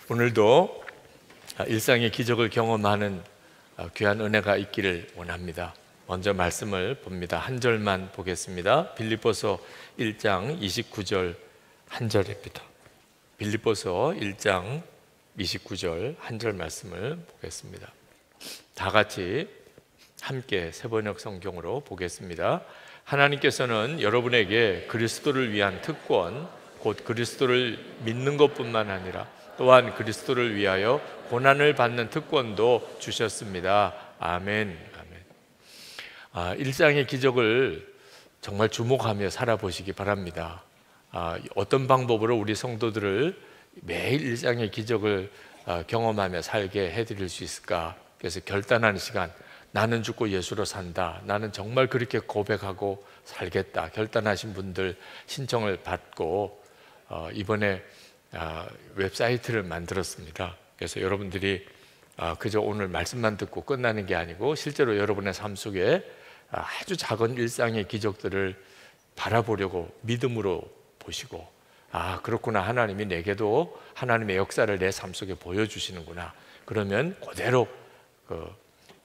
오늘도 일상의 기적을 경험하는 귀한 은혜가 있기를 원합니다. 먼저 말씀을 봅니다. 한 절만 보겠습니다. 빌립보서 1장 29절 한 절입니다. 빌립보서 1장 29절 한 절 말씀을 보겠습니다. 다 같이 함께 세번역 성경으로 보겠습니다. 하나님께서는 여러분에게 그리스도를 위한 특권, 곧 그리스도를 믿는 것뿐만 아니라 또한 그리스도를 위하여 고난을 받는 특권도 주셨습니다. 아멘. 아멘. 일상의 기적을 정말 주목하며 살아보시기 바랍니다. 어떤 방법으로 우리 성도들을 매일 일상의 기적을 경험하며 살게 해드릴 수 있을까? 그래서 결단하는 시간, 나는 죽고 예수로 산다, 나는 정말 그렇게 고백하고 살겠다 결단하신 분들 신청을 받고 이번에 웹사이트를 만들었습니다. 그래서 여러분들이 그저 오늘 말씀만 듣고 끝나는 게 아니고 실제로 여러분의 삶 속에 아주 작은 일상의 기적들을 바라보려고 믿음으로 보시고, 그렇구나, 하나님이 내게도 하나님의 역사를 내 삶 속에 보여주시는구나. 그러면 그대로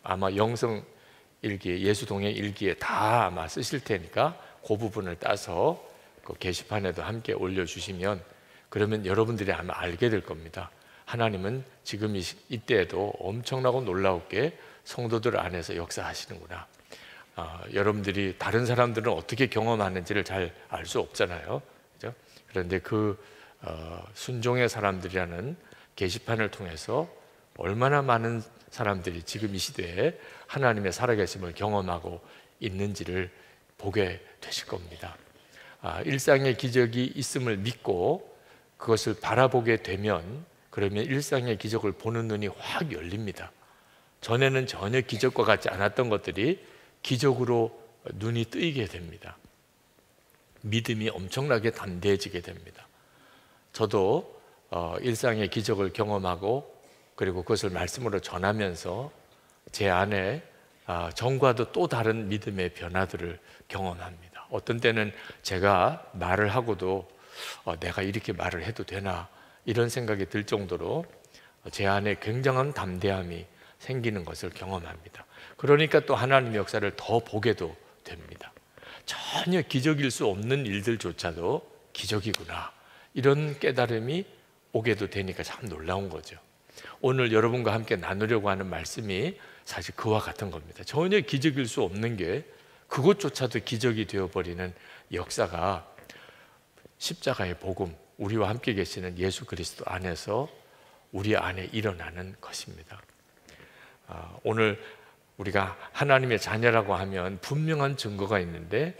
아마 영성 일기, 예수동행 일기에 다 아마 쓰실 테니까 그 부분을 따서 그 게시판에도 함께 올려주시면, 그러면 여러분들이 아마 알게 될 겁니다. 하나님은 지금 이때에도 엄청나고 놀라우게 성도들 안에서 역사하시는구나. 여러분들이 다른 사람들은 어떻게 경험하는지를 잘 알 수 없잖아요, 그죠? 그런데 그 순종의 사람들이라는 게시판을 통해서 얼마나 많은 사람들이 지금 이 시대에 하나님의 살아계심을 경험하고 있는지를 보게 되실 겁니다. 일상의 기적이 있음을 믿고 그것을 바라보게 되면, 그러면 일상의 기적을 보는 눈이 확 열립니다. 전에는 전혀 기적과 같지 않았던 것들이 기적으로 눈이 뜨이게 됩니다. 믿음이 엄청나게 담대해지게 됩니다. 저도 일상의 기적을 경험하고 그리고 그것을 말씀으로 전하면서 제 안에 전과도 또 다른 믿음의 변화들을 경험합니다. 어떤 때는 제가 말을 하고도 내가 이렇게 말을 해도 되나 이런 생각이 들 정도로 제 안에 굉장한 담대함이 생기는 것을 경험합니다. 그러니까 또 하나님의 역사를 더 보게도 됩니다. 전혀 기적일 수 없는 일들조차도 기적이구나, 이런 깨달음이 오게도 되니까 참 놀라운 거죠. 오늘 여러분과 함께 나누려고 하는 말씀이 사실 그와 같은 겁니다. 전혀 기적일 수 없는 게 그것조차도 기적이 되어버리는 역사가 십자가의 복음, 우리와 함께 계시는 예수 그리스도 안에서 우리 안에 일어나는 것입니다. 오늘 우리가 하나님의 자녀라고 하면 분명한 증거가 있는데,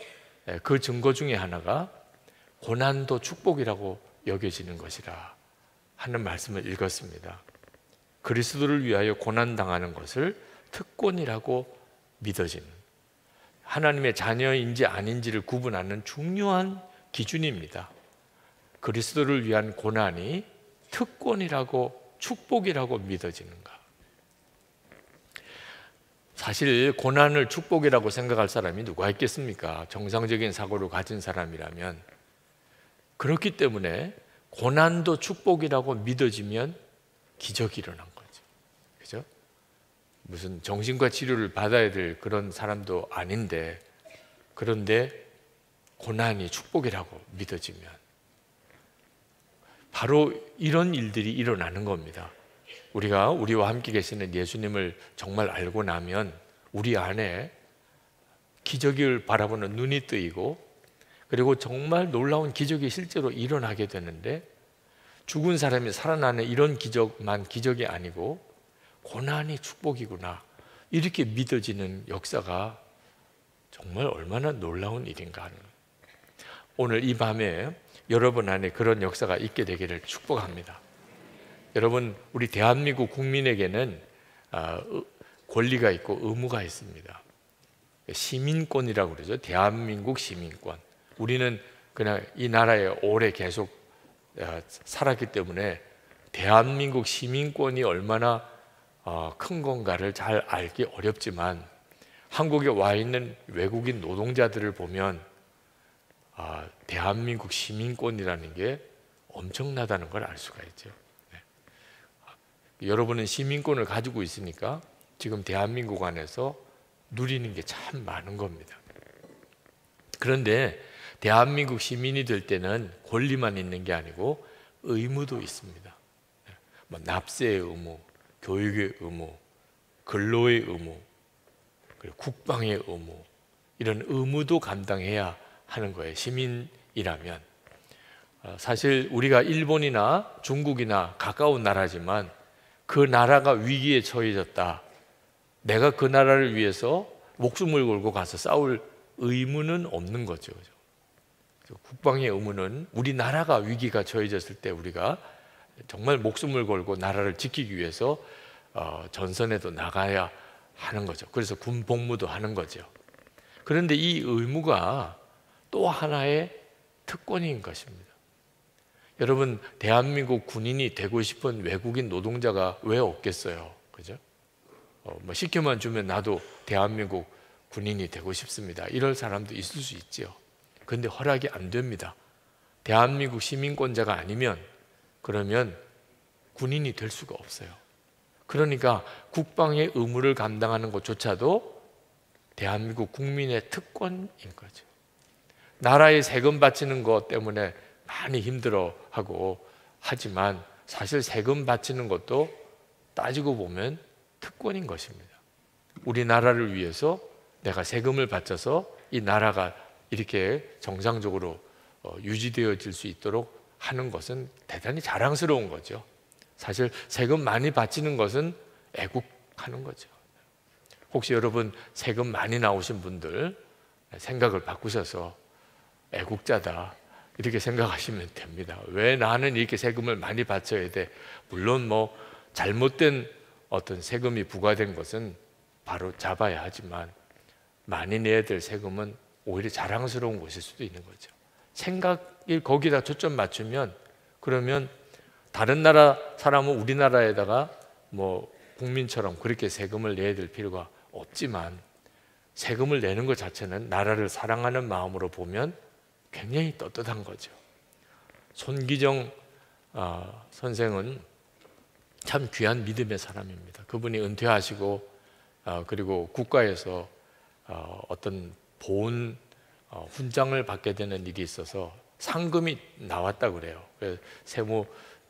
그 증거 중에 하나가 고난도 축복이라고 여겨지는 것이라 하는 말씀을 읽었습니다. 그리스도를 위하여 고난당하는 것을 특권이라고 믿어지는, 하나님의 자녀인지 아닌지를 구분하는 중요한 기준입니다. 그리스도를 위한 고난이 특권이라고, 축복이라고 믿어지는가? 사실 고난을 축복이라고 생각할 사람이 누가 있겠습니까? 정상적인 사고를 가진 사람이라면. 그렇기 때문에 고난도 축복이라고 믿어지면 기적이 일어난 거죠. 그죠? 무슨 정신과 치료를 받아야 될 그런 사람도 아닌데, 그런데 고난이 축복이라고 믿어지면 바로 이런 일들이 일어나는 겁니다. 우리와 함께 계시는 예수님을 정말 알고 나면 우리 안에 기적을 바라보는 눈이 뜨이고, 그리고 정말 놀라운 기적이 실제로 일어나게 되는데, 죽은 사람이 살아나는 이런 기적만 기적이 아니고 고난이 축복이구나, 이렇게 믿어지는 역사가 정말 얼마나 놀라운 일인가 하는, 오늘 이 밤에 여러분 안에 그런 역사가 있게 되기를 축복합니다. 여러분, 우리 대한민국 국민에게는 권리가 있고 의무가 있습니다. 시민권이라고 그러죠. 대한민국 시민권. 우리는 그냥 이 나라에 오래 계속 살았기 때문에 대한민국 시민권이 얼마나 큰 건가를 잘 알기 어렵지만, 한국에 와 있는 외국인 노동자들을 보면 대한민국 시민권이라는 게 엄청나다는 걸 알 수가 있죠. 여러분은 시민권을 가지고 있으니까 지금 대한민국 안에서 누리는 게 참 많은 겁니다. 그런데 대한민국 시민이 될 때는 권리만 있는 게 아니고 의무도 있습니다. 뭐 납세의 의무, 교육의 의무, 근로의 의무, 그리고 국방의 의무, 이런 의무도 감당해야 하는 거예요. 시민이라면. 사실 우리가 일본이나 중국이나 가까운 나라지만 그 나라가 위기에 처해졌다, 내가 그 나라를 위해서 목숨을 걸고 가서 싸울 의무는 없는 거죠. 국방의 의무는 우리나라가 위기가 처해졌을 때 우리가 정말 목숨을 걸고 나라를 지키기 위해서 전선에도 나가야 하는 거죠. 그래서 군 복무도 하는 거죠. 그런데 이 의무가 또 하나의 특권인 것입니다. 여러분, 대한민국 군인이 되고 싶은 외국인 노동자가 왜 없겠어요? 그죠? 뭐 시켜만 주면 나도 대한민국 군인이 되고 싶습니다, 이럴 사람도 있을 수 있죠. 그런데 허락이 안 됩니다. 대한민국 시민권자가 아니면 그러면 군인이 될 수가 없어요. 그러니까 국방의 의무를 감당하는 것조차도 대한민국 국민의 특권인 거죠. 나라에 세금 바치는 것 때문에 많이 힘들어하고 하지만 사실 세금 바치는 것도 따지고 보면 특권인 것입니다. 우리나라를 위해서 내가 세금을 바쳐서 이 나라가 이렇게 정상적으로 유지되어질 수 있도록 하는 것은 대단히 자랑스러운 거죠. 사실 세금 많이 바치는 것은 애국하는 거죠. 혹시 여러분 세금 많이 나오신 분들 생각을 바꾸셔서 애국자다 이렇게 생각하시면 됩니다. 왜 나는 이렇게 세금을 많이 바쳐야 돼? 물론 뭐 잘못된 어떤 세금이 부과된 것은 바로 잡아야 하지만 많이 내야 될 세금은 오히려 자랑스러운 것일 수도 있는 거죠. 생각이 거기다 초점 맞추면 그러면 다른 나라 사람은 우리나라에다가 뭐 국민처럼 그렇게 세금을 내야 될 필요가 없지만 세금을 내는 것 자체는 나라를 사랑하는 마음으로 보면 굉장히 떳떳한 거죠. 손기정 선생은 참 귀한 믿음의 사람입니다. 그분이 은퇴하시고 그리고 국가에서 어떤 보훈 훈장을 받게 되는 일이 있어서 상금이 나왔다 그래요. 그래서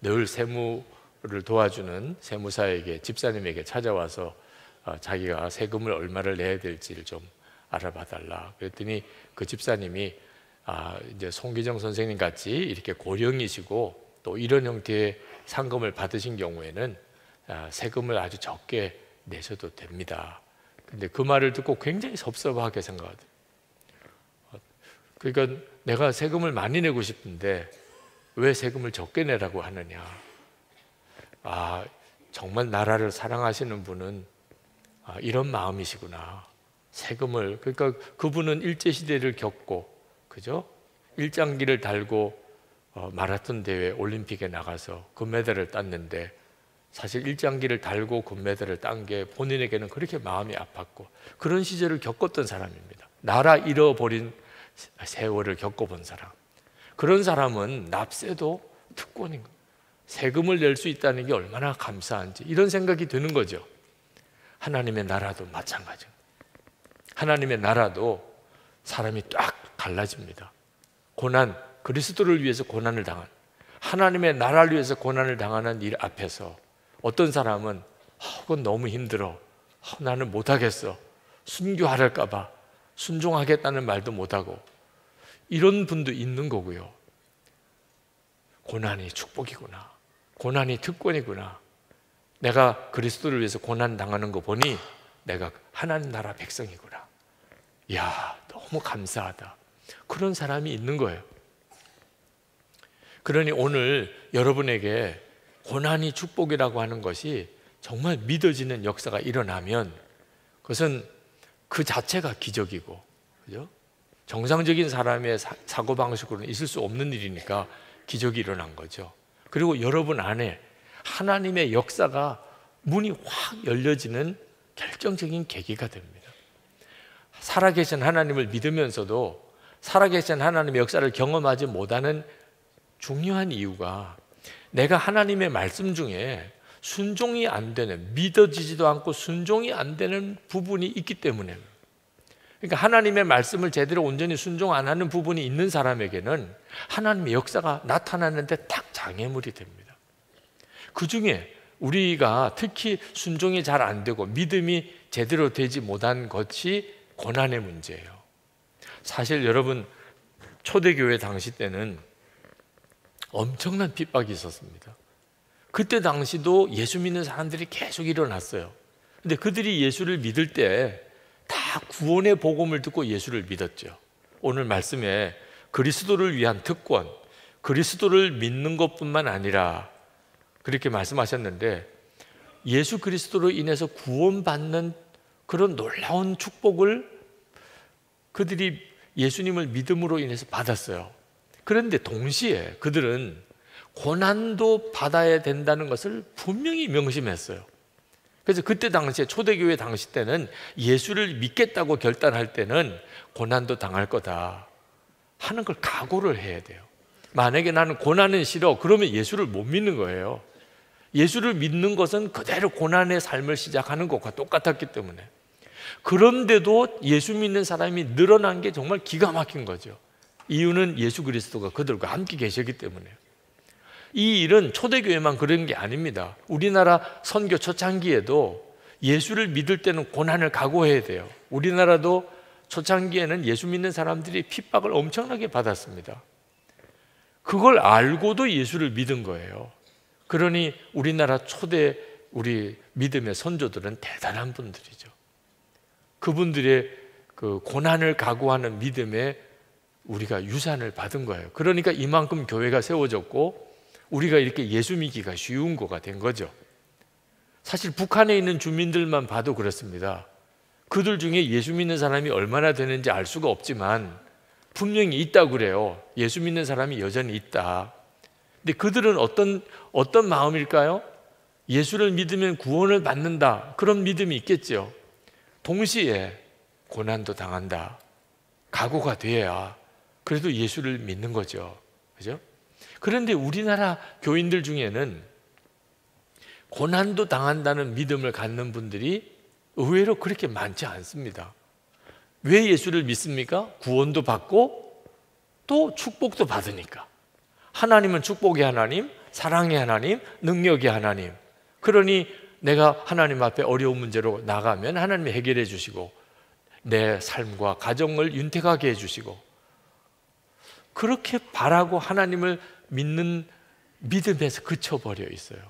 늘 세무를 도와주는 세무사에게, 집사님에게 찾아와서 자기가 세금을 얼마를 내야 될지를 좀 알아봐 달라. 그랬더니 그 집사님이 이제 손기정 선생님 같이 이렇게 고령이시고 또 이런 형태의 상금을 받으신 경우에는 세금을 아주 적게 내셔도 됩니다. 근데 그 말을 듣고 굉장히 섭섭하게 생각하더라고요. 그러니까 내가 세금을 많이 내고 싶은데 왜 세금을 적게 내라고 하느냐. 정말 나라를 사랑하시는 분은 이런 마음이시구나. 세금을, 그러니까 그분은 일제시대를 겪고, 그죠? 일장기를 달고 마라톤 대회 올림픽에 나가서 금메달을 땄는데 사실 일장기를 달고 금메달을 딴 게 본인에게는 그렇게 마음이 아팠고 그런 시절을 겪었던 사람입니다. 나라 잃어버린 세월을 겪어본 사람. 그런 사람은 납세도 특권인 거예요. 세금을 낼 수 있다는 게 얼마나 감사한지 이런 생각이 드는 거죠. 하나님의 나라도 마찬가지입니다. 하나님의 나라도 사람이 딱 갈라집니다. 고난, 그리스도를 위해서 고난을 당한, 하나님의 나라를 위해서 고난을 당하는 일 앞에서 어떤 사람은 그건 너무 힘들어, 나는 못하겠어, 순교하랄까 봐 순종하겠다는 말도 못하고 이런 분도 있는 거고요. 고난이 축복이구나, 고난이 특권이구나, 내가 그리스도를 위해서 고난 당하는 거 보니 내가 하나님 나라 백성이구나, 이야 너무 감사하다, 그런 사람이 있는 거예요. 그러니 오늘 여러분에게 고난이 축복이라고 하는 것이 정말 믿어지는 역사가 일어나면 그것은 그 자체가 기적이고, 그죠? 정상적인 사람의 사고방식으로는 있을 수 없는 일이니까 기적이 일어난 거죠. 그리고 여러분 안에 하나님의 역사가 문이 확 열려지는 결정적인 계기가 됩니다. 살아계신 하나님을 믿으면서도 살아계신 하나님의 역사를 경험하지 못하는 중요한 이유가 내가 하나님의 말씀 중에 순종이 안 되는, 믿어지지도 않고 순종이 안 되는 부분이 있기 때문에, 그러니까 하나님의 말씀을 제대로 온전히 순종 안 하는 부분이 있는 사람에게는 하나님의 역사가 나타나는데 딱 장애물이 됩니다. 그 중에 우리가 특히 순종이 잘 안 되고 믿음이 제대로 되지 못한 것이 고난의 문제예요. 사실 여러분, 초대교회 당시 때는 엄청난 핍박이 있었습니다. 그때 당시도 예수 믿는 사람들이 계속 일어났어요. 근데 그들이 예수를 믿을 때 다 구원의 복음을 듣고 예수를 믿었죠. 오늘 말씀에 그리스도를 위한 특권, 그리스도를 믿는 것뿐만 아니라 그렇게 말씀하셨는데, 예수 그리스도로 인해서 구원받는 그런 놀라운 축복을 그들이 예수님을 믿음으로 인해서 받았어요. 그런데 동시에 그들은 고난도 받아야 된다는 것을 분명히 명심했어요. 그래서 그때 당시에, 초대교회 당시 때는 예수를 믿겠다고 결단할 때는 고난도 당할 거다 하는 걸 각오를 해야 돼요. 만약에 나는 고난은 싫어, 그러면 예수를 못 믿는 거예요. 예수를 믿는 것은 그대로 고난의 삶을 시작하는 것과 똑같았기 때문에. 그런데도 예수 믿는 사람이 늘어난 게 정말 기가 막힌 거죠. 이유는 예수 그리스도가 그들과 함께 계시기 때문에요. 이 일은 초대교회만 그런 게 아닙니다. 우리나라 선교 초창기에도 예수를 믿을 때는 고난을 각오해야 돼요. 우리나라도 초창기에는 예수 믿는 사람들이 핍박을 엄청나게 받았습니다. 그걸 알고도 예수를 믿은 거예요. 그러니 우리나라 초대 우리 믿음의 선조들은 대단한 분들이죠. 그분들의 그 고난을 각오하는 믿음에 우리가 유산을 받은 거예요. 그러니까 이만큼 교회가 세워졌고 우리가 이렇게 예수 믿기가 쉬운 거가 된 거죠. 사실 북한에 있는 주민들만 봐도 그렇습니다. 그들 중에 예수 믿는 사람이 얼마나 되는지 알 수가 없지만 분명히 있다고 그래요. 예수 믿는 사람이 여전히 있다. 근데 그들은 어떤 마음일까요? 예수를 믿으면 구원을 받는다, 그런 믿음이 있겠죠. 동시에 고난도 당한다, 각오가 돼야 그래도 예수를 믿는 거죠. 그죠? 그런데 우리나라 교인들 중에는 고난도 당한다는 믿음을 갖는 분들이 의외로 그렇게 많지 않습니다. 왜 예수를 믿습니까? 구원도 받고 또 축복도 받으니까. 하나님은 축복의 하나님, 사랑의 하나님, 능력의 하나님. 그러니 내가 하나님 앞에 어려운 문제로 나가면 하나님이 해결해 주시고 내 삶과 가정을 윤택하게 해주시고, 그렇게 바라고 하나님을 믿는 믿음에서 그쳐버려 있어요.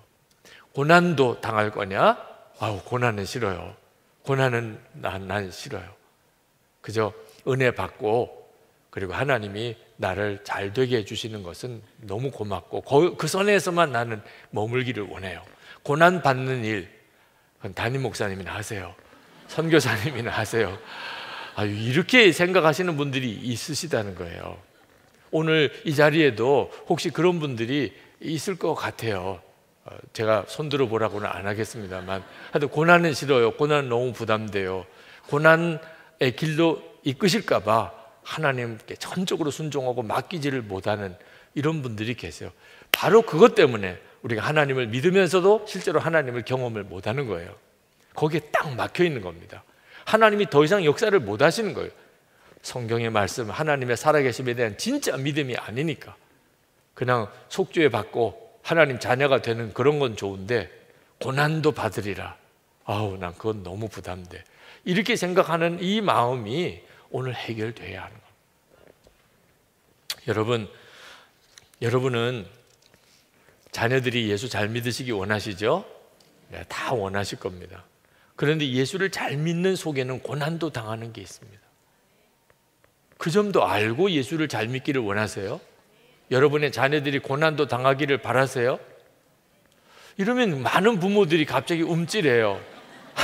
고난도 당할 거냐? 아우, 고난은 싫어요. 고난은 난 싫어요. 그저 은혜 받고 그리고 하나님이 나를 잘 되게 해주시는 것은 너무 고맙고 그 선에서만 나는 머물기를 원해요. 고난 받는 일, 그건 담임 목사님이나 하세요. 선교사님이나 하세요. 이렇게 생각하시는 분들이 있으시다는 거예요. 오늘 이 자리에도 혹시 그런 분들이 있을 것 같아요. 제가 손들어 보라고는 안 하겠습니다만, 하여튼 고난은 싫어요. 고난은 너무 부담돼요. 고난의 길로 이끄실까 봐 하나님께 전적으로 순종하고 맡기지를 못하는 이런 분들이 계세요. 바로 그것 때문에 우리가 하나님을 믿으면서도 실제로 하나님을 경험을 못하는 거예요. 거기에 딱 막혀 있는 겁니다. 하나님이 더 이상 역사를 못 하시는 거예요. 성경의 말씀, 하나님의 살아계심에 대한 진짜 믿음이 아니니까. 그냥 속죄 받고 하나님 자녀가 되는 그런 건 좋은데 고난도 받으리라, 아우 난 그건 너무 부담돼, 이렇게 생각하는 이 마음이 오늘 해결돼야 하는 겁니다. 여러분은 자녀들이 예수 잘 믿으시기 원하시죠? 네, 다 원하실 겁니다. 그런데 예수를 잘 믿는 속에는 고난도 당하는 게 있습니다. 그 점도 알고 예수를 잘 믿기를 원하세요? 여러분의 자녀들이 고난도 당하기를 바라세요? 이러면 많은 부모들이 갑자기 움찔해요.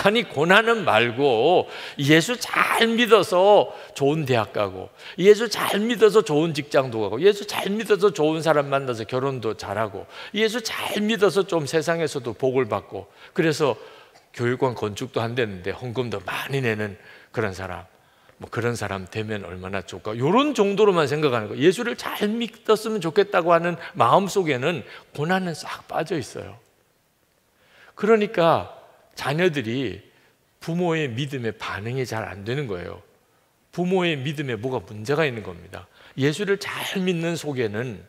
아니, 고난은 말고 예수 잘 믿어서 좋은 대학 가고, 예수 잘 믿어서 좋은 직장도 가고, 예수 잘 믿어서 좋은 사람 만나서 결혼도 잘하고, 예수 잘 믿어서 좀 세상에서도 복을 받고, 그래서 교육관 건축도 한다는데 헌금도 많이 내는 그런 사람, 그런 사람 되면 얼마나 좋을까, 이런 정도로만 생각하는 거예요. 예수를 잘 믿었으면 좋겠다고 하는 마음속에는 고난은 싹 빠져 있어요. 그러니까 자녀들이 부모의 믿음에 반응이 잘 안 되는 거예요. 부모의 믿음에 뭐가 문제가 있는 겁니다. 예수를 잘 믿는 속에는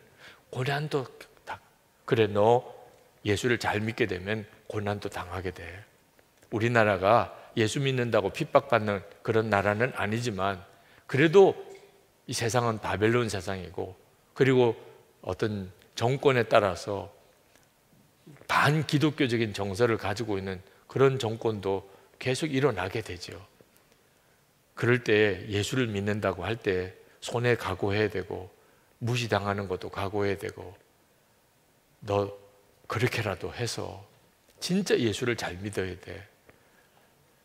고난도 그래, 너 예수를 잘 믿게 되면 고난도 당하게 돼. 우리나라가 예수 믿는다고 핍박받는 그런 나라는 아니지만 그래도 이 세상은 바벨론 세상이고, 그리고 어떤 정권에 따라서 반기독교적인 정서를 가지고 있는 그런 정권도 계속 일어나게 되죠. 그럴 때 예수를 믿는다고 할 때 손해 각오해야 되고, 무시당하는 것도 각오해야 되고, 너 그렇게라도 해서 진짜 예수를 잘 믿어야 돼.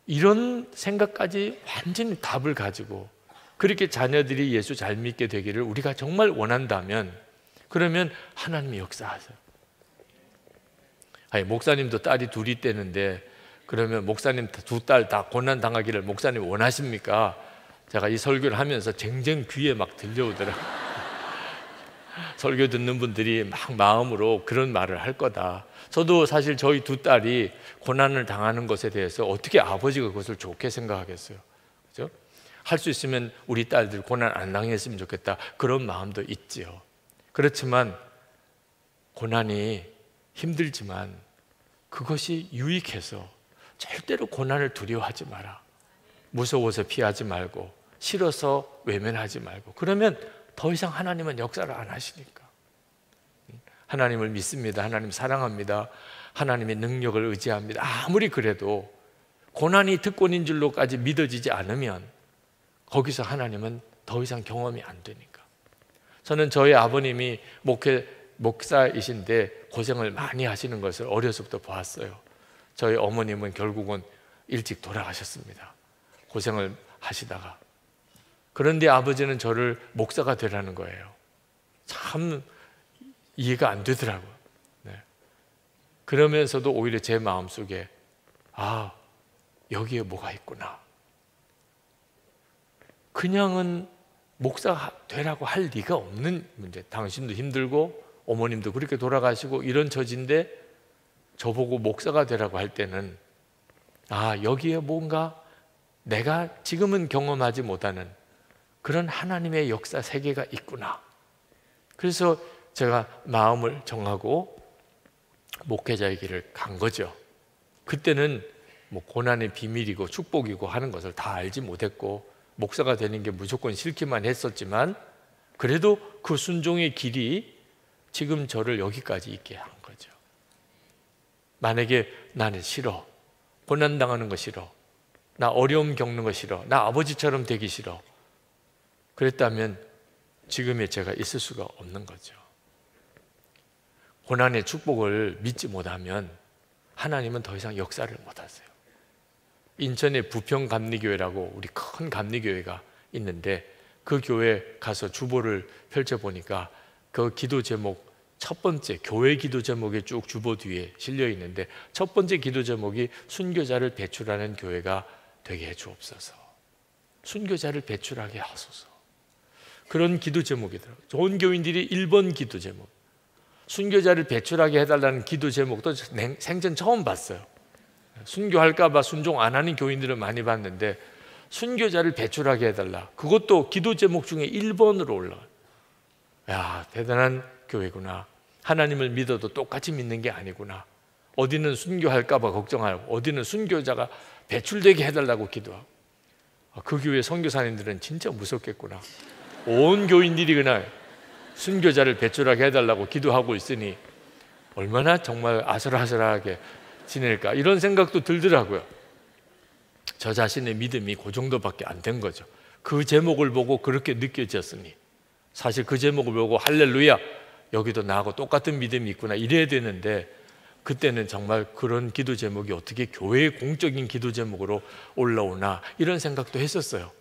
이런 생각까지 완전히 답을 가지고 그렇게 자녀들이 예수 잘 믿게 되기를 우리가 정말 원한다면, 그러면 하나님이 역사하세요. 아니, 목사님도 딸이 둘이 있대는데 그러면 목사님 두 딸 다 고난 당하기를 목사님 원하십니까? 제가 이 설교를 하면서 쟁쟁 귀에 막 들려오더라고요. 설교 듣는 분들이 막 마음으로 그런 말을 할 거다. 저도 사실 저희 두 딸이 고난을 당하는 것에 대해서 어떻게 아버지가 그것을 좋게 생각하겠어요? 그죠? 할 수 있으면 우리 딸들 고난 안 당했으면 좋겠다, 그런 마음도 있지요. 그렇지만 고난이 힘들지만 그것이 유익해서 절대로 고난을 두려워하지 마라. 무서워서 피하지 말고, 싫어서 외면하지 말고. 그러면 더 이상 하나님은 역사를 안 하시니까. 하나님을 믿습니다. 하나님 사랑합니다. 하나님의 능력을 의지합니다. 아무리 그래도 고난이 특권인 줄로까지 믿어지지 않으면 거기서 하나님은 더 이상 경험이 안 되니까. 저는 저희 아버님이 목사이신데 고생을 많이 하시는 것을 어려서부터 보았어요. 저희 어머님은 결국은 일찍 돌아가셨습니다. 고생을 하시다가. 그런데 아버지는 저를 목사가 되라는 거예요. 참 이해가 안 되더라고요. 네. 그러면서도 오히려 제 마음속에 여기에 뭐가 있구나. 그냥은 목사 되라고 할 리가 없는 문제. 당신도 힘들고 어머님도 그렇게 돌아가시고 이런 처지인데 저보고 목사가 되라고 할 때는 여기에 뭔가 내가 지금은 경험하지 못하는 그런 하나님의 역사 세계가 있구나. 그래서 제가 마음을 정하고 목회자의 길을 간 거죠. 그때는 뭐 고난의 비밀이고 축복이고 하는 것을 다 알지 못했고, 목사가 되는 게 무조건 싫기만 했었지만, 그래도 그 순종의 길이 지금 저를 여기까지 있게 한 거죠. 만약에 나는 싫어, 고난당하는 거 싫어, 나 어려움 겪는 거 싫어, 나 아버지처럼 되기 싫어, 그랬다면 지금의 제가 있을 수가 없는 거죠. 고난의 축복을 믿지 못하면 하나님은 더 이상 역사를 못하세요. 인천의 부평감리교회라고 우리 큰 감리교회가 있는데, 그 교회 가서 주보를 펼쳐보니까 그 기도 제목 첫 번째, 교회 기도 제목이 쭉 주보 뒤에 실려 있는데, 첫 번째 기도 제목이 순교자를 배출하는 교회가 되게 해 주옵소서. 순교자를 배출하게 하소서. 그런 기도 제목이더라고요. 좋은 교인들이 1번 기도 제목, 순교자를 배출하게 해달라는 기도 제목도 생전 처음 봤어요. 순교할까 봐 순종 안 하는 교인들은 많이 봤는데, 순교자를 배출하게 해달라, 그것도 기도 제목 중에 1번으로 올라가요. 야, 대단한 교회구나. 하나님을 믿어도 똑같이 믿는 게 아니구나. 어디는 순교할까 봐 걱정하고, 어디는 순교자가 배출되게 해달라고 기도하고. 그 교회 선교사님들은 진짜 무섭겠구나. 온 교인들이 그날 순교자를 배출하게 해달라고 기도하고 있으니 얼마나 정말 아슬아슬하게 지낼까, 이런 생각도 들더라고요. 저 자신의 믿음이 그 정도밖에 안 된 거죠. 그 제목을 보고 그렇게 느껴졌으니, 사실 그 제목을 보고 할렐루야, 여기도 나하고 똑같은 믿음이 있구나 이래야 되는데, 그때는 정말 그런 기도 제목이 어떻게 교회의 공적인 기도 제목으로 올라오나, 이런 생각도 했었어요.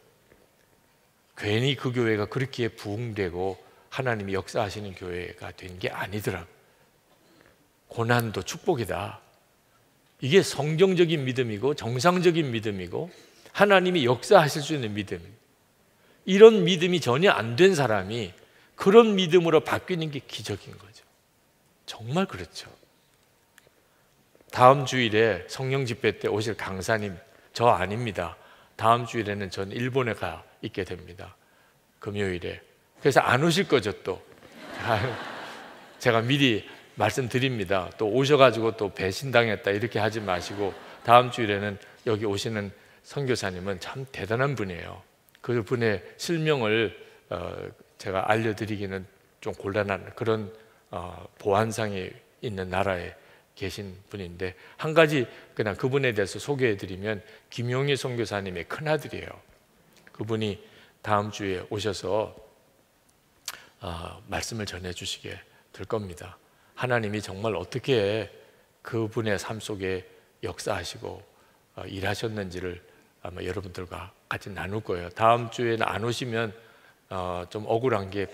괜히 그 교회가 그렇게 부흥되고 하나님이 역사하시는 교회가 된 게 아니더라고요. 고난도 축복이다. 이게 성경적인 믿음이고 정상적인 믿음이고 하나님이 역사하실 수 있는 믿음. 이런 믿음이 전혀 안 된 사람이 그런 믿음으로 바뀌는 게 기적인 거죠. 정말 그렇죠. 다음 주일에 성령 집회 때 오실 강사님 저 아닙니다. 다음 주일에는 전 일본에 가 있게 됩니다. 금요일에. 그래서 안 오실 거죠 또. 제가 미리 말씀드립니다. 또 오셔가지고 또 배신당했다 이렇게 하지 마시고, 다음 주일에는 여기 오시는 선교사님은 참 대단한 분이에요. 그분의 실명을 제가 알려드리기는 좀 곤란한 그런 보안상에 있는 나라에 계신 분인데, 한 가지 그냥 그분에 대해서 소개해드리면 김용희 선교사님의 큰아들이에요. 그분이 다음 주에 오셔서 말씀을 전해주시게 될 겁니다. 하나님이 정말 어떻게 그분의 삶 속에 역사하시고 일하셨는지를 아마 여러분들과 같이 나눌 거예요. 다음 주에는 안 오시면 좀 억울한 게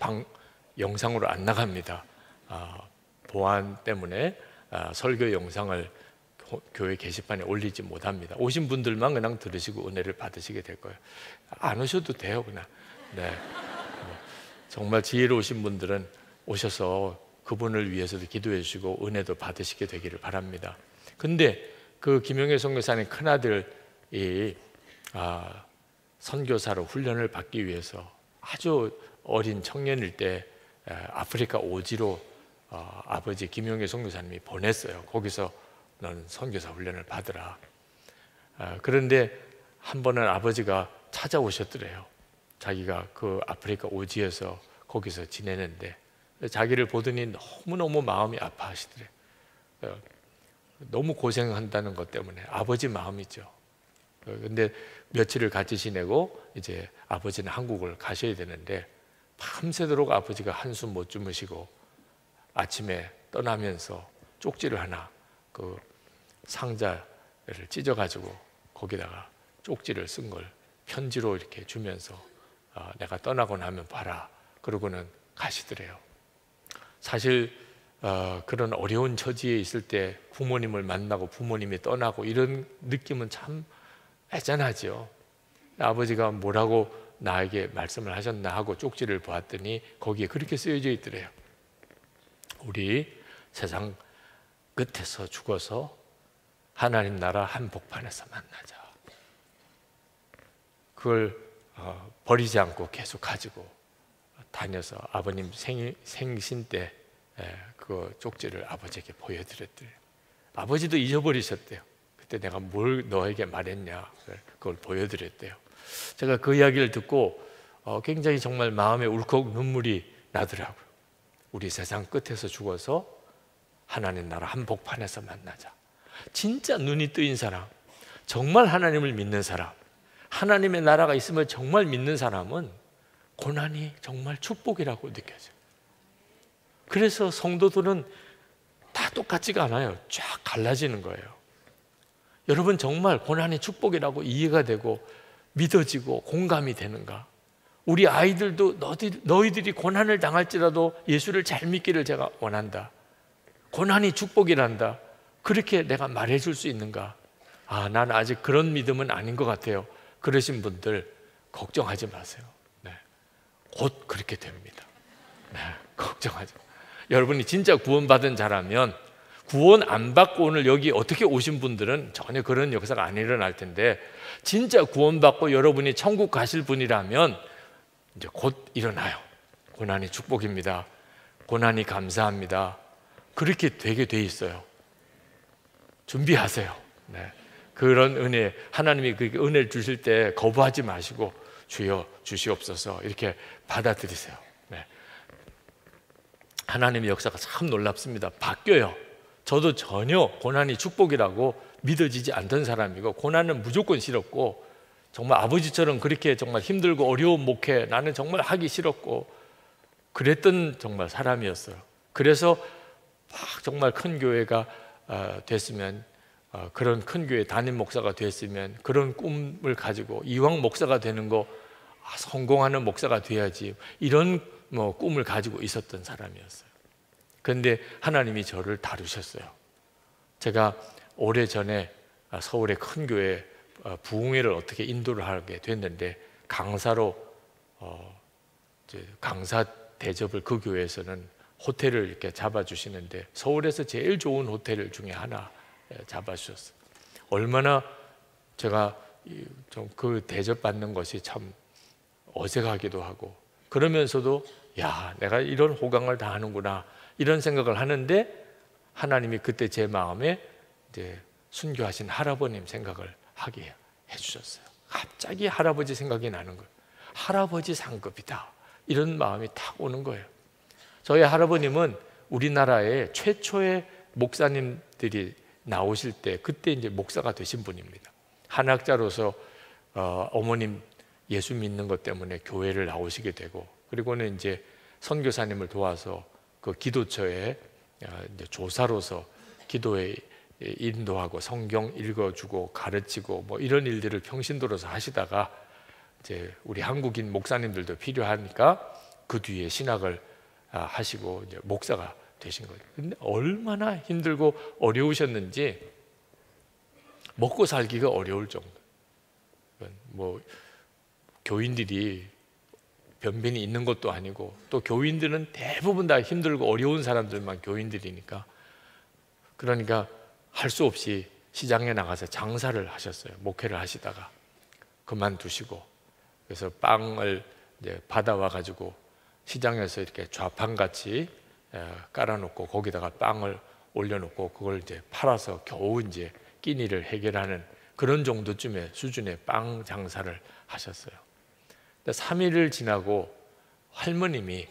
영상으로 안 나갑니다. 보안 때문에 설교 영상을 교회 게시판에 올리지 못합니다. 오신 분들만 그냥 들으시고 은혜를 받으시게 될 거예요. 안 오셔도 돼요, 그냥. 네. 정말 지혜로우신 분들은 오셔서 그분을 위해서도 기도해 주시고 은혜도 받으시게 되기를 바랍니다. 근데 그 김용혜 선교사님 큰아들이 선교사로 훈련을 받기 위해서 아주 어린 청년일 때 아프리카 오지로 아버지 김용혜 선교사님이 보냈어요. 거기서 너는 선교사 훈련을 받으라. 그런데 한 번은 아버지가 찾아오셨더래요. 자기가 그 아프리카 오지에서 거기서 지내는데 자기를 보더니 너무너무 마음이 아파하시더래요. 너무 고생한다는 것 때문에 아버지 마음이죠. 근데 며칠을 같이 지내고 이제 아버지는 한국을 가셔야 되는데 밤새도록 아버지가 한숨 못 주무시고 아침에 떠나면서 쪽지를 하나 그 상자를 찢어가지고 거기다가 쪽지를 쓴 걸 편지로 이렇게 주면서 내가 떠나고 나면 봐라 그러고는 가시더래요. 사실 그런 어려운 처지에 있을 때 부모님을 만나고 부모님이 떠나고 이런 느낌은 참 애잔하죠. 아버지가 뭐라고 나에게 말씀을 하셨나 하고 쪽지를 보았더니 거기에 그렇게 쓰여져 있더래요. 우리 세상 끝에서 죽어서 하나님 나라 한복판에서 만나자. 그걸 버리지 않고 계속 가지고 다녀서 아버님 생신 때 그 쪽지를 아버지에게 보여드렸대요. 아버지도 잊어버리셨대요. 그때 내가 뭘 너에게 말했냐 그걸 보여드렸대요. 제가 그 이야기를 듣고 굉장히 정말 마음에 울컥 눈물이 나더라고요. 우리 세상 끝에서 죽어서 하나님 나라 한복판에서 만나자. 진짜 눈이 뜨인 사람, 정말 하나님을 믿는 사람, 하나님의 나라가 있음을 정말 믿는 사람은 고난이 정말 축복이라고 느껴져요. 그래서 성도들은 다 똑같지가 않아요. 쫙 갈라지는 거예요. 여러분 정말 고난이 축복이라고 이해가 되고 믿어지고 공감이 되는가? 우리 아이들도 너희들이 고난을 당할지라도 예수를 잘 믿기를 제가 원한다. 고난이 축복이란다. 그렇게 내가 말해줄 수 있는가? 난 아직 그런 믿음은 아닌 것 같아요. 그러신 분들 걱정하지 마세요. 네. 곧 그렇게 됩니다. 네. 걱정하지 마세요. 여러분이 진짜 구원받은 자라면, 구원 안 받고 오늘 여기 어떻게 오신 분들은 전혀 그런 역사가 안 일어날 텐데, 진짜 구원받고 여러분이 천국 가실 분이라면 이제 곧 일어나요. 고난이 축복입니다. 고난이 감사합니다. 그렇게 되게 돼 있어요. 준비하세요. 네. 그런 은혜, 하나님이 그 은혜를 주실 때 거부하지 마시고 주여 주시옵소서 이렇게 받아들이세요. 네. 하나님의 역사가 참 놀랍습니다. 바뀌어요. 저도 전혀 고난이 축복이라고 믿어지지 않던 사람이고, 고난은 무조건 싫었고, 정말 아버지처럼 그렇게 정말 힘들고 어려운 목회 나는 정말 하기 싫었고 그랬던 정말 사람이었어요. 그래서 막 정말 큰 교회가 됐으면, 그런 큰 교회 담임 목사가 됐으면, 그런 꿈을 가지고 이왕 목사가 되는 거 성공하는 목사가 돼야지, 이런 꿈을 가지고 있었던 사람이었어요. 그런데 하나님이 저를 다루셨어요. 제가 오래전에 서울의 큰 교회 부흥회를 어떻게 인도를 하게 됐는데, 강사로 강사 대접을 그 교회에서는 호텔을 이렇게 잡아주시는데, 서울에서 제일 좋은 호텔 중에 하나 잡아주셨어요. 얼마나 제가 좀 그 대접받는 것이 참 어색하기도 하고, 그러면서도 야, 내가 이런 호강을 당하는구나 이런 생각을 하는데, 하나님이 그때 제 마음에 이제 순교하신 할아버님 생각을 하게 해주셨어요. 갑자기 할아버지 생각이 나는 거예요. 할아버지 상급이다, 이런 마음이 탁 오는 거예요. 저희 할아버님은 우리나라의 최초의 목사님들이 나오실 때 그때 이제 목사가 되신 분입니다. 한학자로서 어머님 예수 믿는 것 때문에 교회를 나오시게 되고, 그리고는 이제 선교사님을 도와서 그 기도처에 이제 조사로서 기도에 인도하고 성경 읽어주고 가르치고 뭐 이런 일들을 평신도로서 하시다가, 이제 우리 한국인 목사님들도 필요하니까 그 뒤에 신학을 하시고 이제 목사가 되신 거예요. 근데 얼마나 힘들고 어려우셨는지, 먹고 살기가 어려울 정도. 뭐 교인들이 변변이 있는 것도 아니고, 또 교인들은 대부분 다 힘들고 어려운 사람들만 교인들이니까, 그러니까 할 수 없이 시장에 나가서 장사를 하셨어요. 목회를 하시다가 그만두시고, 그래서 빵을 이제 받아와 가지고 시장에서 이렇게 좌판같이 깔아놓고 거기다가 빵을 올려놓고 그걸 이제 팔아서 겨우 이제 끼니를 해결하는 그런 정도쯤의 수준의 빵 장사를 하셨어요. 3일을 지나고 할머님이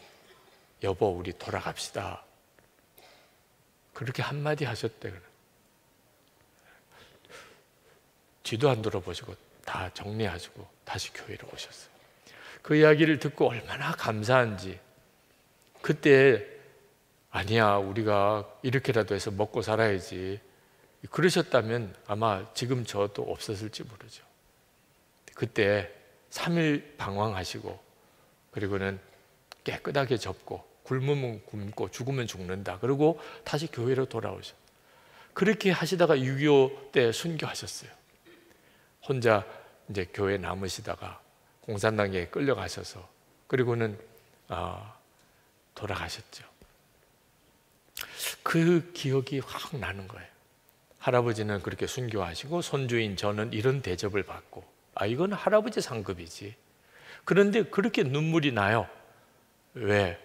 여보 우리 돌아갑시다, 그렇게 한마디 하셨대. 뒤도 안 돌아보시고 다 정리하시고 다시 교회로 오셨어요. 그 이야기를 듣고 얼마나 감사한지, 그때 아니야 우리가 이렇게라도 해서 먹고 살아야지 그러셨다면 아마 지금 저도 없었을지 모르죠. 그때 3일 방황하시고, 그리고는 깨끗하게 접고 굶으면 굶고 죽으면 죽는다, 그리고 다시 교회로 돌아오셨어요. 그렇게 하시다가 6.25 때 순교하셨어요. 혼자 이제 교회 남으시다가 공산당에 끌려가셔서, 그리고는 돌아가셨죠. 그 기억이 확 나는 거예요. 할아버지는 그렇게 순교하시고 손주인 저는 이런 대접을 받고, 이건 할아버지 상급이지. 그런데 그렇게 눈물이 나요. 왜?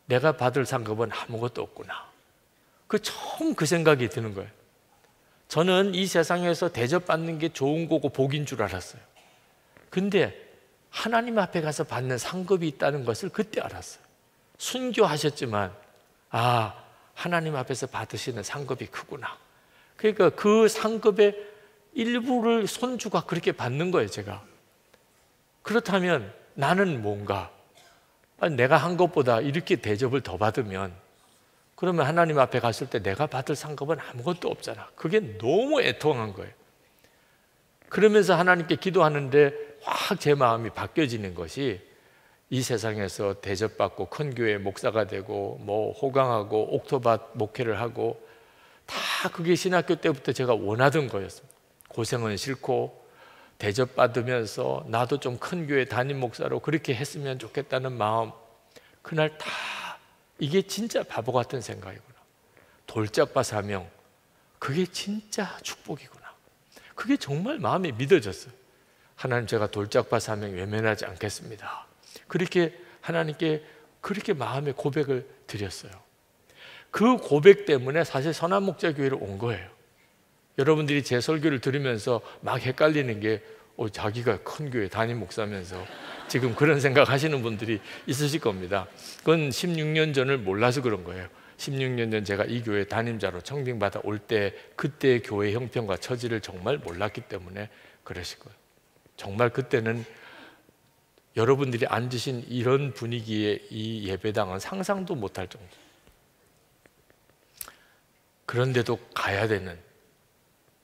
내가 받을 상급은 아무것도 없구나. 처음 그 생각이 드는 거예요. 저는 이 세상에서 대접받는 게 좋은 거고 복인 줄 알았어요. 근데 하나님 앞에 가서 받는 상급이 있다는 것을 그때 알았어요. 순교하셨지만 하나님 앞에서 받으시는 상급이 크구나. 그러니까 그 상급의 일부를 손주가 그렇게 받는 거예요, 제가. 그렇다면 나는 뭔가 내가 한 것보다 이렇게 대접을 더 받으면, 그러면 하나님 앞에 갔을 때 내가 받을 상급은 아무것도 없잖아. 그게 너무 애통한 거예요. 그러면서 하나님께 기도하는데 확 제 마음이 바뀌어지는 것이, 이 세상에서 대접받고 큰 교회 목사가 되고 뭐 호강하고 옥토밭 목회를 하고, 다 그게 신학교 때부터 제가 원하던 거였습니다. 고생은 싫고 대접받으면서 나도 좀 큰 교회 담임 목사로 그렇게 했으면 좋겠다는 마음, 그날 다 이게 진짜 바보 같은 생각이구나. 돌짝밭 사명, 그게 진짜 축복이구나. 그게 정말 마음에 믿어졌어요. 하나님, 제가 돌짝밭 사명 외면하지 않겠습니다. 그렇게 하나님께 그렇게 마음의 고백을 드렸어요. 그 고백 때문에 사실 선한목자교회를 온 거예요. 여러분들이 제 설교를 들으면서 막 헷갈리는 게, 자기가 큰 교회 담임 목사면서 지금 그런 생각 하시는 분들이 있으실 겁니다. 그건 16년 전을 몰라서 그런 거예요. 16년 전 제가 이 교회 담임자로 청빙받아 올 때 그때 교회 형편과 처지를 정말 몰랐기 때문에 그러실 거예요. 정말 그때는 여러분들이 앉으신 이런 분위기의 이 예배당은 상상도 못할 정도. 그런데도 가야 되는,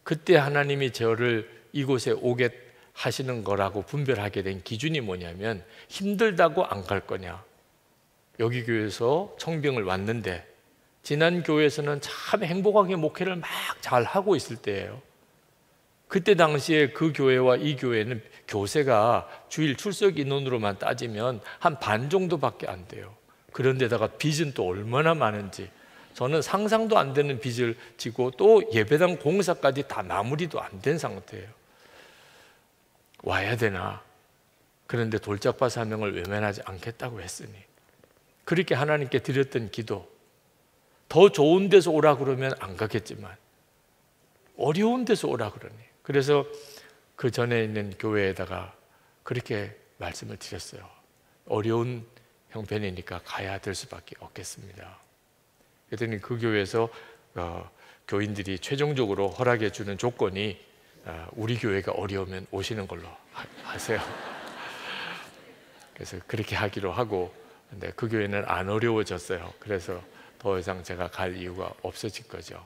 그때 하나님이 저를 이곳에 오게 하시는 거라고 분별하게 된 기준이 뭐냐면, 힘들다고 안 갈 거냐. 여기 교회에서 청빙을 왔는데 지난 교회에서는 참 행복하게 목회를 막 잘하고 있을 때예요. 그때 당시에 그 교회와 이 교회는 교세가 주일 출석 인원으로만 따지면 한 반 정도밖에 안 돼요. 그런데다가 빚은 또 얼마나 많은지 저는 상상도 안 되는 빚을 지고 또 예배당 공사까지 다 마무리도 안 된 상태예요. 와야 되나? 그런데 돌짝파 사명을 외면하지 않겠다고 했으니, 그렇게 하나님께 드렸던 기도, 더 좋은 데서 오라 그러면 안 가겠지만 어려운 데서 오라 그러니, 그래서 그 전에 있는 교회에다가 그렇게 말씀을 드렸어요. 어려운 형편이니까 가야 될 수밖에 없겠습니다. 그랬더니 그 교회에서 교인들이 최종적으로 허락해 주는 조건이 우리 교회가 어려우면 오시는 걸로 하세요. 그래서 그렇게 하기로 하고, 근데 그 교회는 안 어려워졌어요. 그래서 더 이상 제가 갈 이유가 없어진 거죠.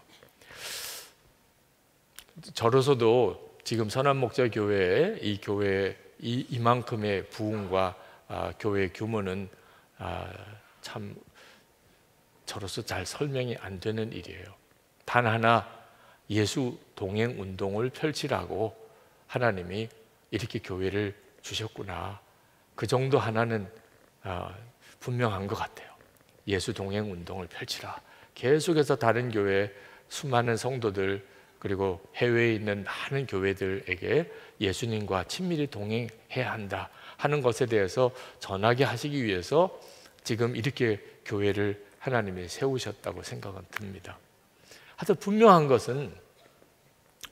저로서도 지금 선한목자교회에 이 교회 이만큼의 부흥과 교회 규모는 참 저로서 잘 설명이 안 되는 일이에요. 단 하나, 예수 동행 운동을 펼치라고 하나님이 이렇게 교회를 주셨구나, 그 정도 하나는 분명한 것 같아요. 예수 동행 운동을 펼치라. 계속해서 다른 교회 수많은 성도들, 그리고 해외에 있는 많은 교회들에게 예수님과 친밀히 동행해야 한다 하는 것에 대해서 전하게 하시기 위해서 지금 이렇게 교회를 하나님이 세우셨다고 생각은 듭니다. 하여튼 분명한 것은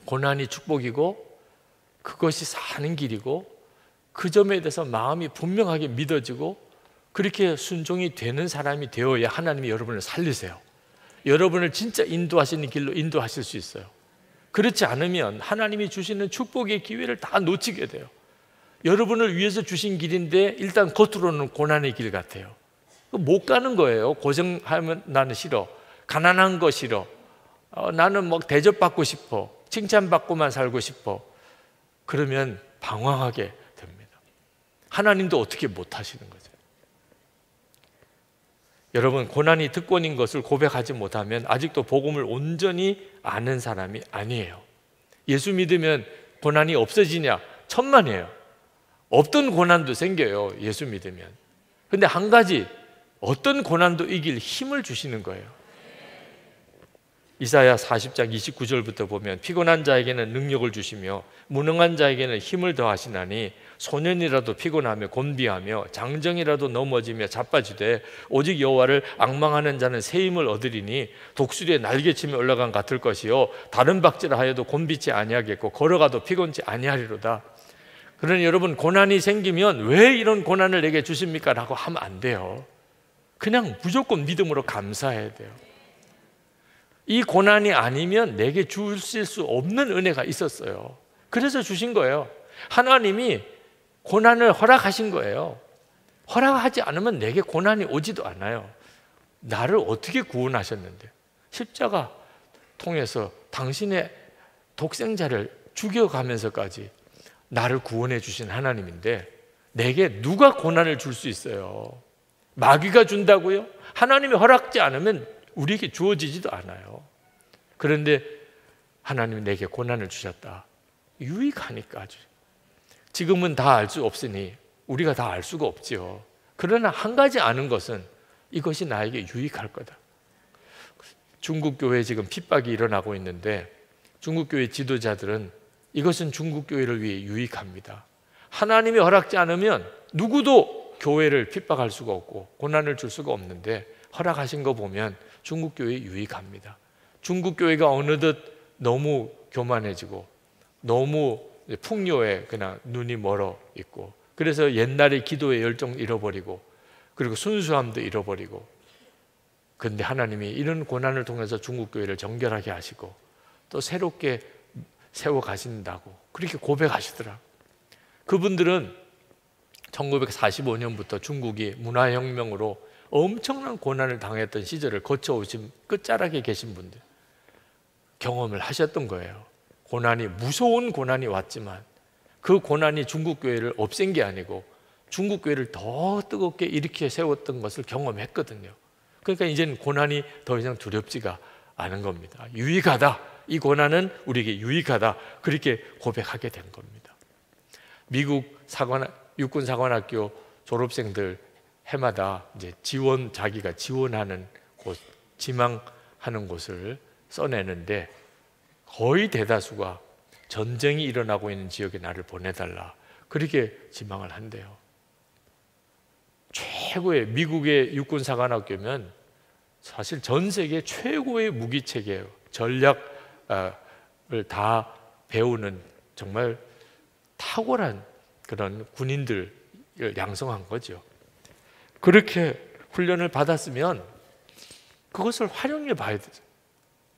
고난이 축복이고 그것이 사는 길이고, 그 점에 대해서 마음이 분명하게 믿어지고 그렇게 순종이 되는 사람이 되어야 하나님이 여러분을 살리세요. 여러분을 진짜 인도하시는 길로 인도하실 수 있어요. 그렇지 않으면 하나님이 주시는 축복의 기회를 다 놓치게 돼요. 여러분을 위해서 주신 길인데 일단 겉으로는 고난의 길 같아요. 못 가는 거예요. 고생하면 나는 싫어, 가난한 거 싫어, 나는 뭐 대접받고 싶어, 칭찬받고만 살고 싶어. 그러면 방황하게 됩니다. 하나님도 어떻게 못 하시는 거죠. 여러분, 고난이 특권인 것을 고백하지 못하면 아직도 복음을 온전히 아는 사람이 아니에요. 예수 믿으면 고난이 없어지냐? 천만에요. 없던 고난도 생겨요, 예수 믿으면. 근데 한 가지, 어떤 고난도 이길 힘을 주시는 거예요. 이사야 40장 29절부터 보면 피곤한 자에게는 능력을 주시며 무능한 자에게는 힘을 더하시나니 소년이라도 피곤하며 곤비하며 장정이라도 넘어지며 자빠지되 오직 여호와를 앙망하는 자는 새 힘을 얻으리니 독수리의 날개침에 올라간 같을 것이요 다른 박질을 하여도 곤비치 아니하겠고 걸어가도 피곤치 아니하리로다. 그러니 여러분, 고난이 생기면 왜 이런 고난을 내게 주십니까? 라고 하면 안 돼요. 그냥 무조건 믿음으로 감사해야 돼요. 이 고난이 아니면 내게 주실 수 없는 은혜가 있었어요. 그래서 주신 거예요. 하나님이 고난을 허락하신 거예요. 허락하지 않으면 내게 고난이 오지도 않아요. 나를 어떻게 구원하셨는데, 십자가 통해서 당신의 독생자를 죽여가면서까지 나를 구원해 주신 하나님인데 내게 누가 고난을 줄 수 있어요? 마귀가 준다고요? 하나님이 허락지 않으면 우리에게 주어지지도 않아요. 그런데 하나님이 내게 고난을 주셨다. 유익하니까 아주. 지금은 다 알 수 없으니 우리가 다 알 수가 없지요. 그러나 한 가지 아는 것은 이것이 나에게 유익할 거다. 중국 교회에 지금 핍박이 일어나고 있는데 중국 교회 지도자들은 이것은 중국 교회를 위해 유익합니다. 하나님이 허락지 않으면 누구도 교회를 핍박할 수가 없고 고난을 줄 수가 없는데 허락하신 거 보면 중국 교회에 유익합니다. 중국 교회가 어느덧 너무 교만해지고 너무 풍요에 그냥 눈이 멀어 있고, 그래서 옛날의 기도의 열정 잃어버리고 그리고 순수함도 잃어버리고, 그런데 하나님이 이런 고난을 통해서 중국 교회를 정결하게 하시고 또 새롭게 세워 가신다고 그렇게 고백하시더라. 그분들은 1945년부터 중국이 문화혁명으로 엄청난 고난을 당했던 시절을 거쳐오신 끝자락에 계신 분들, 경험을 하셨던 거예요. 고난이, 무서운 고난이 왔지만 그 고난이 중국 교회를 없앤 게 아니고 중국 교회를 더 뜨겁게 일으켜 세웠던 것을 경험했거든요. 그러니까 이제는 고난이 더 이상 두렵지가 않은 겁니다. 유익하다, 이 고난은 우리에게 유익하다, 그렇게 고백하게 된 겁니다. 미국 육군 사관학교 졸업생들 해마다 이제 자기가 지원하는 곳, 지망 하는 곳을 써내는데 거의 대다수가 전쟁이 일어나고 있는 지역에 나를 보내달라 그렇게 지망을 한대요. 최고의 미국의 육군사관학교면 사실 전 세계 최고의 무기체계, 전략을 다 배우는 정말 탁월한 그런 군인들을 양성한 거죠. 그렇게 훈련을 받았으면 그것을 활용해 봐야 되죠.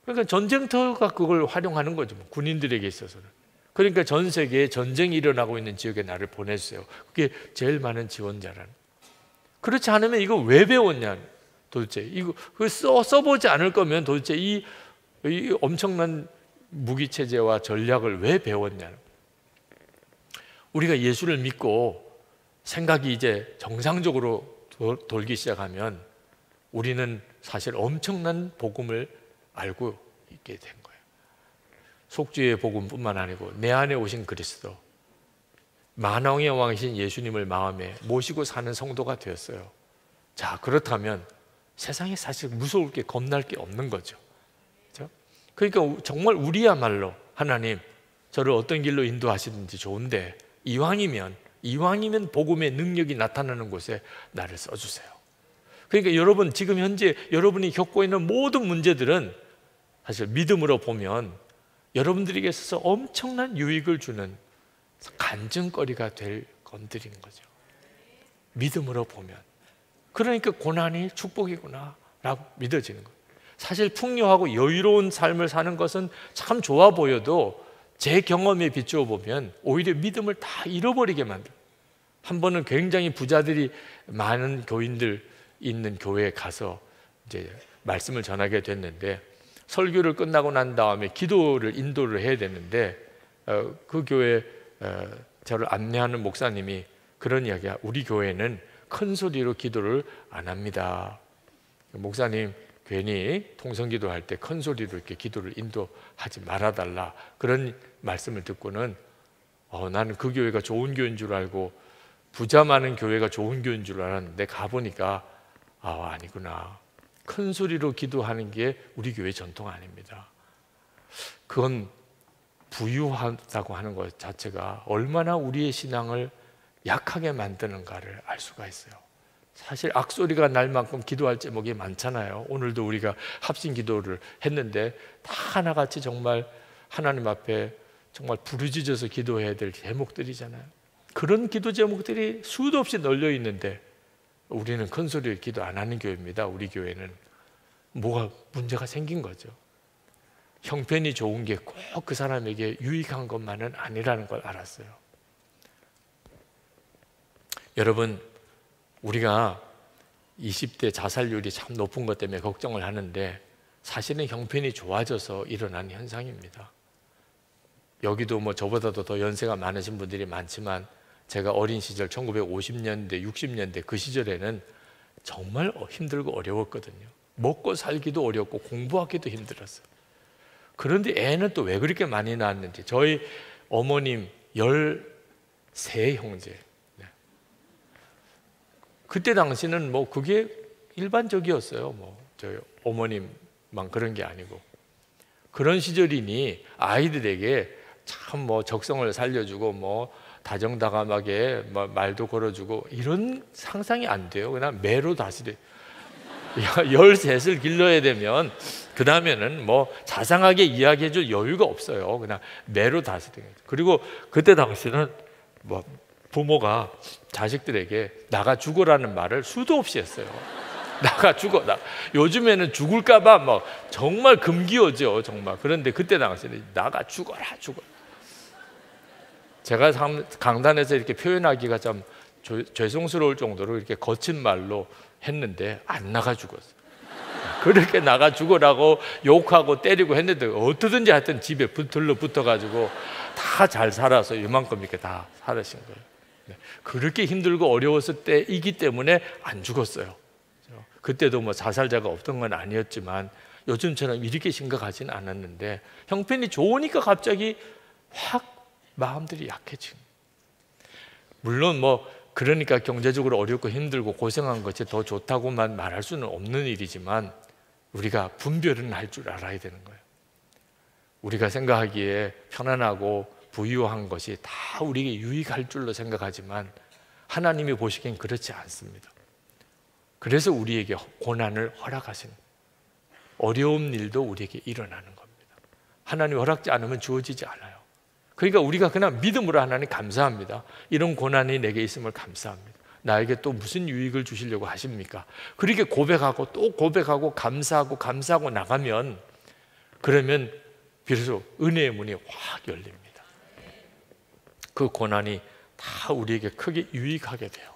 그러니까 전쟁터가 그걸 활용하는 거죠. 군인들에게 있어서는. 그러니까 전 세계에 전쟁이 일어나고 있는 지역에 나를 보내주세요. 그게 제일 많은 지원자라는. 그렇지 않으면 이거 왜 배웠냐? 도대체 이거 써보지 않을 거면 도대체 이 엄청난 무기 체제와 전략을 왜 배웠냐? 우리가 예수를 믿고 생각이 이제 정상적으로 돌기 시작하면 우리는 사실 엄청난 복음을 알고 있게 된 거예요. 속죄의 복음뿐만 아니고 내 안에 오신 그리스도, 만왕의 왕이신 예수님을 마음에 모시고 사는 성도가 되었어요. 자, 그렇다면 세상에 사실 무서울 게 겁날 게 없는 거죠. 그렇죠? 그러니까 정말 우리야말로 하나님 저를 어떤 길로 인도하시든지 좋은데 이왕이면 복음의 능력이 나타나는 곳에 나를 써주세요. 그러니까 여러분 지금 현재 여러분이 겪고 있는 모든 문제들은 사실 믿음으로 보면 여러분들에게 있어서 엄청난 유익을 주는 간증거리가 될 것들인 거죠. 믿음으로 보면. 그러니까 고난이 축복이구나 라고 믿어지는 거예요. 사실 풍요하고 여유로운 삶을 사는 것은 참 좋아 보여도 제 경험에 비추어 보면 오히려 믿음을 다 잃어버리게 만들어요. 한 번은 굉장히 부자들이 많은 교인들 있는 교회에 가서 이제 말씀을 전하게 됐는데 설교를 끝나고 난 다음에 기도를 인도를 해야 되는데 그 교회 저를 안내하는 목사님이 그런 이야기야. 우리 교회는 큰 소리로 기도를 안 합니다. 목사님 괜히 통성기도할 때 큰 소리로 이렇게 기도를 인도하지 말아달라 그런 말씀을 듣고는 나는 그 교회가 좋은 교회인 줄 알고 부자 많은 교회가 좋은 교회인 줄 알았는데 가보니까 아니구나. 큰 소리로 기도하는 게 우리 교회 전통 아닙니다. 그건 부유하다고 하는 것 자체가 얼마나 우리의 신앙을 약하게 만드는가를 알 수가 있어요. 사실 악소리가 날 만큼 기도할 제목이 많잖아요. 오늘도 우리가 합심 기도를 했는데 다 하나같이 정말 하나님 앞에 정말 부르짖어서 기도해야 될 제목들이잖아요. 그런 기도 제목들이 수도 없이 널려 있는데 우리는 큰 소리로 기도 안 하는 교회입니다. 우리 교회는 뭐가 문제가 생긴 거죠. 형편이 좋은 게 꼭 그 사람에게 유익한 것만은 아니라는 걸 알았어요. 여러분, 우리가 20대 자살률이 참 높은 것 때문에 걱정을 하는데 사실은 형편이 좋아져서 일어난 현상입니다. 여기도 뭐 저보다도 더 연세가 많으신 분들이 많지만 제가 어린 시절 1950년대, 60년대 그 시절에는 정말 힘들고 어려웠거든요. 먹고 살기도 어렵고 공부하기도 힘들었어요. 그런데 애는 또 왜 그렇게 많이 낳았는지 저희 어머님 13형제 그때 당시는 뭐 그게 일반적이었어요. 뭐 저희 어머님만 그런 게 아니고 그런 시절이니 아이들에게 참 뭐 적성을 살려주고 뭐 다정다감하게 뭐 말도 걸어주고 이런 상상이 안 돼요. 그냥 매로 다스려. 13을 길러야 되면 그 다음에는 뭐 자상하게 이야기해줄 여유가 없어요. 그냥 매로 다스려요. 그리고 그때 당시는 뭐 부모가 자식들에게 나가 죽어라는 말을 수도 없이 했어요. 나가 죽어. 요즘에는 죽을까봐 막 정말 금기어죠, 정말. 그런데 그때 당시에는 나가 죽어라, 죽어. 제가 강단에서 이렇게 표현하기가 좀 죄송스러울 정도로 이렇게 거친 말로 했는데 안 나가 죽었어요. 그렇게 나가 죽으라고 욕하고 때리고 했는데 어떻든지 하여튼 집에 들러붙어가지고 다 잘 살아서 이만큼 이렇게 다 살으신 거예요. 그렇게 힘들고 어려웠을 때이기 때문에 안 죽었어요. 그때도 뭐 자살자가 없던 건 아니었지만 요즘처럼 이렇게 심각하지는 않았는데 형편이 좋으니까 갑자기 확 마음들이 약해진. 물론 뭐 그러니까 경제적으로 어렵고 힘들고 고생한 것이 더 좋다고만 말할 수는 없는 일이지만 우리가 분별은 할 줄 알아야 되는 거예요. 우리가 생각하기에 편안하고 부유한 것이 다 우리에게 유익할 줄로 생각하지만 하나님이 보시기엔 그렇지 않습니다. 그래서 우리에게 고난을 허락하시는, 어려운 일도 우리에게 일어나는 겁니다. 하나님 허락지 않으면 주어지지 않아요. 그러니까 우리가 그냥 믿음으로 하나님 감사합니다. 이런 고난이 내게 있음을 감사합니다. 나에게 또 무슨 유익을 주시려고 하십니까? 그렇게 고백하고 또 고백하고 감사하고 나가면, 그러면 비로소 은혜의 문이 확 열립니다. 그 고난이 다 우리에게 크게 유익하게 돼요.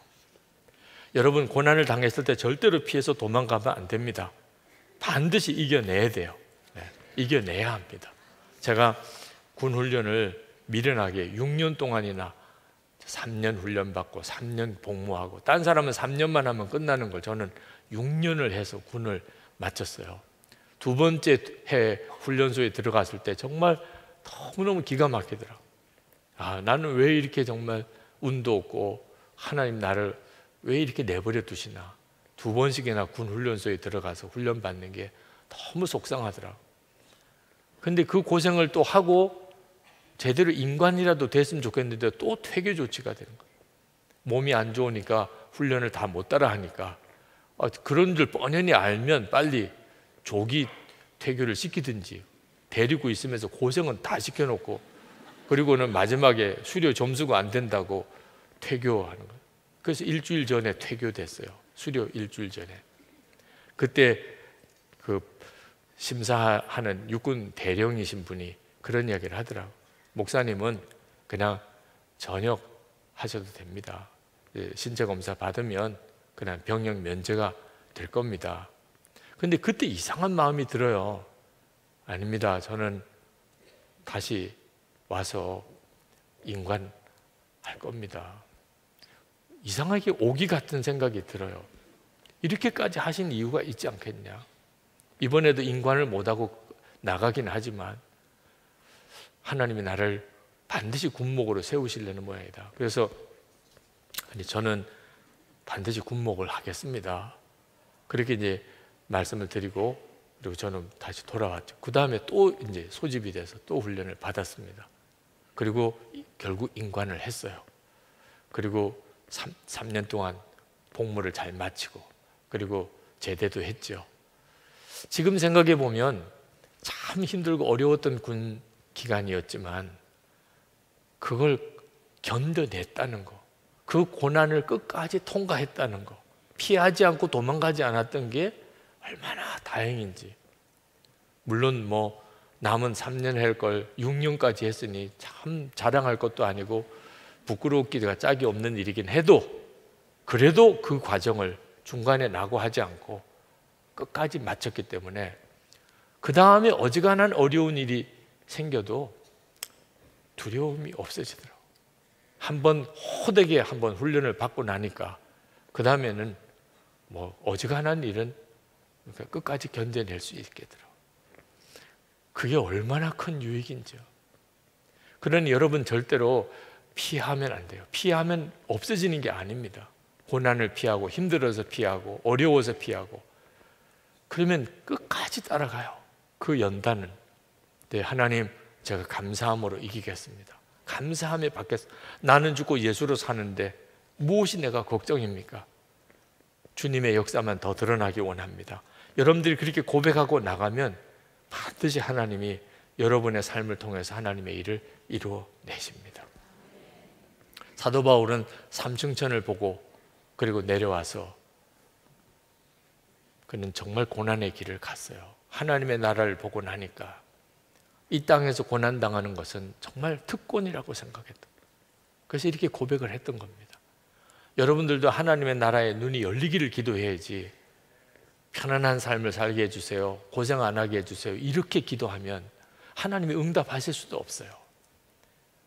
여러분, 고난을 당했을 때 절대로 피해서 도망가면 안 됩니다. 반드시 이겨내야 돼요. 이겨내야 합니다. 제가 군 훈련을 미련하게 6년 동안이나 3년 훈련받고 3년 복무하고, 딴 사람은 3년만 하면 끝나는 걸 저는 6년을 해서 군을 마쳤어요. 두 번째 해 훈련소에 들어갔을 때 정말 너무너무 기가 막히더라고요. 나는 왜 이렇게 정말 운도 없고 하나님 나를 왜 이렇게 내버려 두시나. 두 번씩이나 군 훈련소에 들어가서 훈련받는 게 너무 속상하더라고요. 근데 그 고생을 또 하고 제대로 인간이라도 됐으면 좋겠는데 또 퇴교 조치가 되는 거예요. 몸이 안 좋으니까 훈련을 다 못 따라 하니까, 그런 줄 뻔히 알면 빨리 조기 퇴교를 시키든지, 데리고 있으면서 고생은 다 시켜놓고 그리고는 마지막에 수료 점수가 안 된다고 퇴교하는 거예요. 그래서 일주일 전에 퇴교됐어요. 수료 일주일 전에. 그때 그 심사하는 육군 대령이신 분이 그런 이야기를 하더라고요. 목사님은 그냥 전역 하셔도 됩니다. 신체 검사 받으면 그냥 병역 면제가 될 겁니다. 근데 그때 이상한 마음이 들어요. 아닙니다. 저는 다시 와서 인관 할 겁니다. 이상하게 오기 같은 생각이 들어요. 이렇게까지 하신 이유가 있지 않겠냐. 이번에도 인관을 못하고 나가긴 하지만 하나님이 나를 반드시 군목으로 세우시려는 모양이다. 그래서 저는 반드시 군목을 하겠습니다. 그렇게 이제 말씀을 드리고, 그리고 저는 다시 돌아왔죠. 그 다음에 또 이제 소집이 돼서 또 훈련을 받았습니다. 그리고 결국 인관을 했어요. 그리고 3년 동안 복무를 잘 마치고, 그리고 제대도 했죠. 지금 생각해 보면 참 힘들고 어려웠던 군 기간이었지만 그걸 견뎌냈다는 거, 그 고난을 끝까지 통과했다는 거, 피하지 않고 도망가지 않았던 게 얼마나 다행인지. 물론 뭐 남은 3년 할 걸 6년까지 했으니 참 자랑할 것도 아니고 부끄럽기가 짝이 없는 일이긴 해도, 그래도 그 과정을 중간에 낙오하지 않고 끝까지 마쳤기 때문에 그 다음에 어지간한 어려운 일이 생겨도 두려움이 없어지더라고요. 한번 호되게 한번 훈련을 받고 나니까 그 다음에는 뭐 어지간한 일은 끝까지 견뎌낼 수 있겠더라고요. 그게 얼마나 큰 유익인지요. 그러니 여러분, 절대로 피하면 안 돼요. 피하면 없어지는 게 아닙니다. 고난을 피하고, 힘들어서 피하고, 어려워서 피하고, 그러면 끝까지 따라가요. 그 연단은. 네, 하나님, 제가 감사함으로 이기겠습니다. 감사함에 받겠어. 나는 죽고 예수로 사는데 무엇이 내가 걱정입니까? 주님의 역사만 더 드러나기 원합니다. 여러분들이 그렇게 고백하고 나가면 반드시 하나님이 여러분의 삶을 통해서 하나님의 일을 이루어내십니다. 사도 바울은 삼층천을 보고 그리고 내려와서 그는 정말 고난의 길을 갔어요. 하나님의 나라를 보고 나니까 이 땅에서 고난당하는 것은 정말 특권이라고 생각했던, 그래서 이렇게 고백을 했던 겁니다. 여러분들도 하나님의 나라에 눈이 열리기를 기도해야지, 편안한 삶을 살게 해주세요, 고생 안 하게 해주세요, 이렇게 기도하면 하나님이 응답하실 수도 없어요.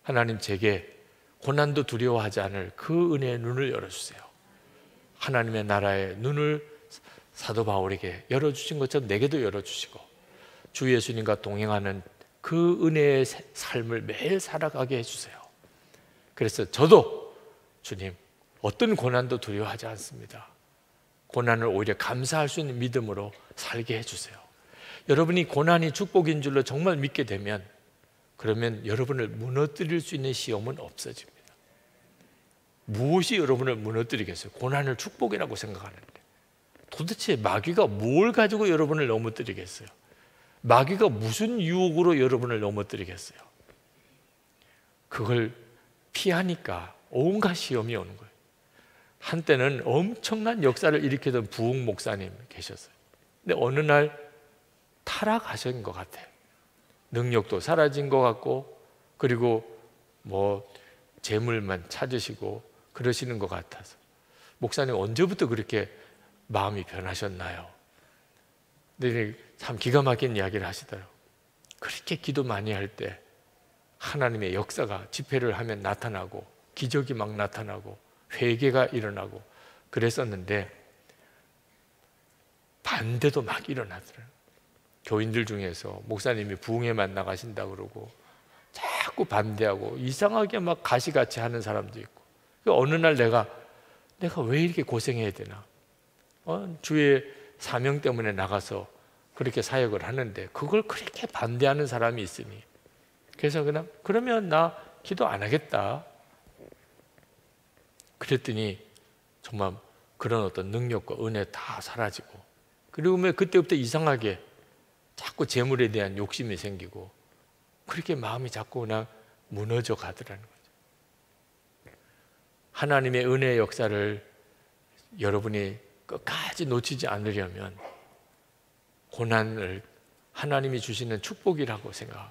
하나님, 제게 고난도 두려워하지 않을 그 은혜의 눈을 열어주세요. 하나님의 나라의 눈을 사도 바울에게 열어주신 것처럼 내게도 열어주시고, 주 예수님과 동행하는 그 은혜의 삶을 매일 살아가게 해주세요. 그래서 저도 주님, 어떤 고난도 두려워하지 않습니다. 고난을 오히려 감사할 수 있는 믿음으로 살게 해주세요. 여러분이 고난이 축복인 줄로 정말 믿게 되면, 그러면 여러분을 무너뜨릴 수 있는 시험은 없어집니다. 무엇이 여러분을 무너뜨리겠어요? 고난을 축복이라고 생각하는데 도대체 마귀가 뭘 가지고 여러분을 넘어뜨리겠어요? 마귀가 무슨 유혹으로 여러분을 넘어뜨리겠어요? 그걸 피하니까 온갖 시험이 오는 거예요. 한때는 엄청난 역사를 일으키던 부흥 목사님 계셨어요. 근데 어느 날 타락하신 것 같아요. 능력도 사라진 것 같고, 그리고 뭐 재물만 찾으시고 그러시는 것 같아서, 목사님 언제부터 그렇게 마음이 변하셨나요? 근데 참 기가 막힌 이야기를 하시더라고요. 그렇게 기도 많이 할 때 하나님의 역사가 집회를 하면 나타나고, 기적이 막 나타나고, 회개가 일어나고 그랬었는데 반대도 막 일어나더라고요. 교인들 중에서 목사님이 부흥회만 나가신다고 그러고 자꾸 반대하고 이상하게 막 가시같이 하는 사람도 있고, 어느 날 내가 왜 이렇게 고생해야 되나, 주의 사명 때문에 나가서 그렇게 사역을 하는데 그걸 그렇게 반대하는 사람이 있으니, 그래서 그러면 나 기도 안 하겠다 그랬더니 정말 그런 어떤 능력과 은혜 다 사라지고, 그리고 그때부터 이상하게 자꾸 재물에 대한 욕심이 생기고, 그렇게 마음이 자꾸 그냥 무너져 가더라는 거죠. 하나님의 은혜의 역사를 여러분이 끝까지 놓치지 않으려면 고난을 하나님이 주시는 축복이라고 생각하고,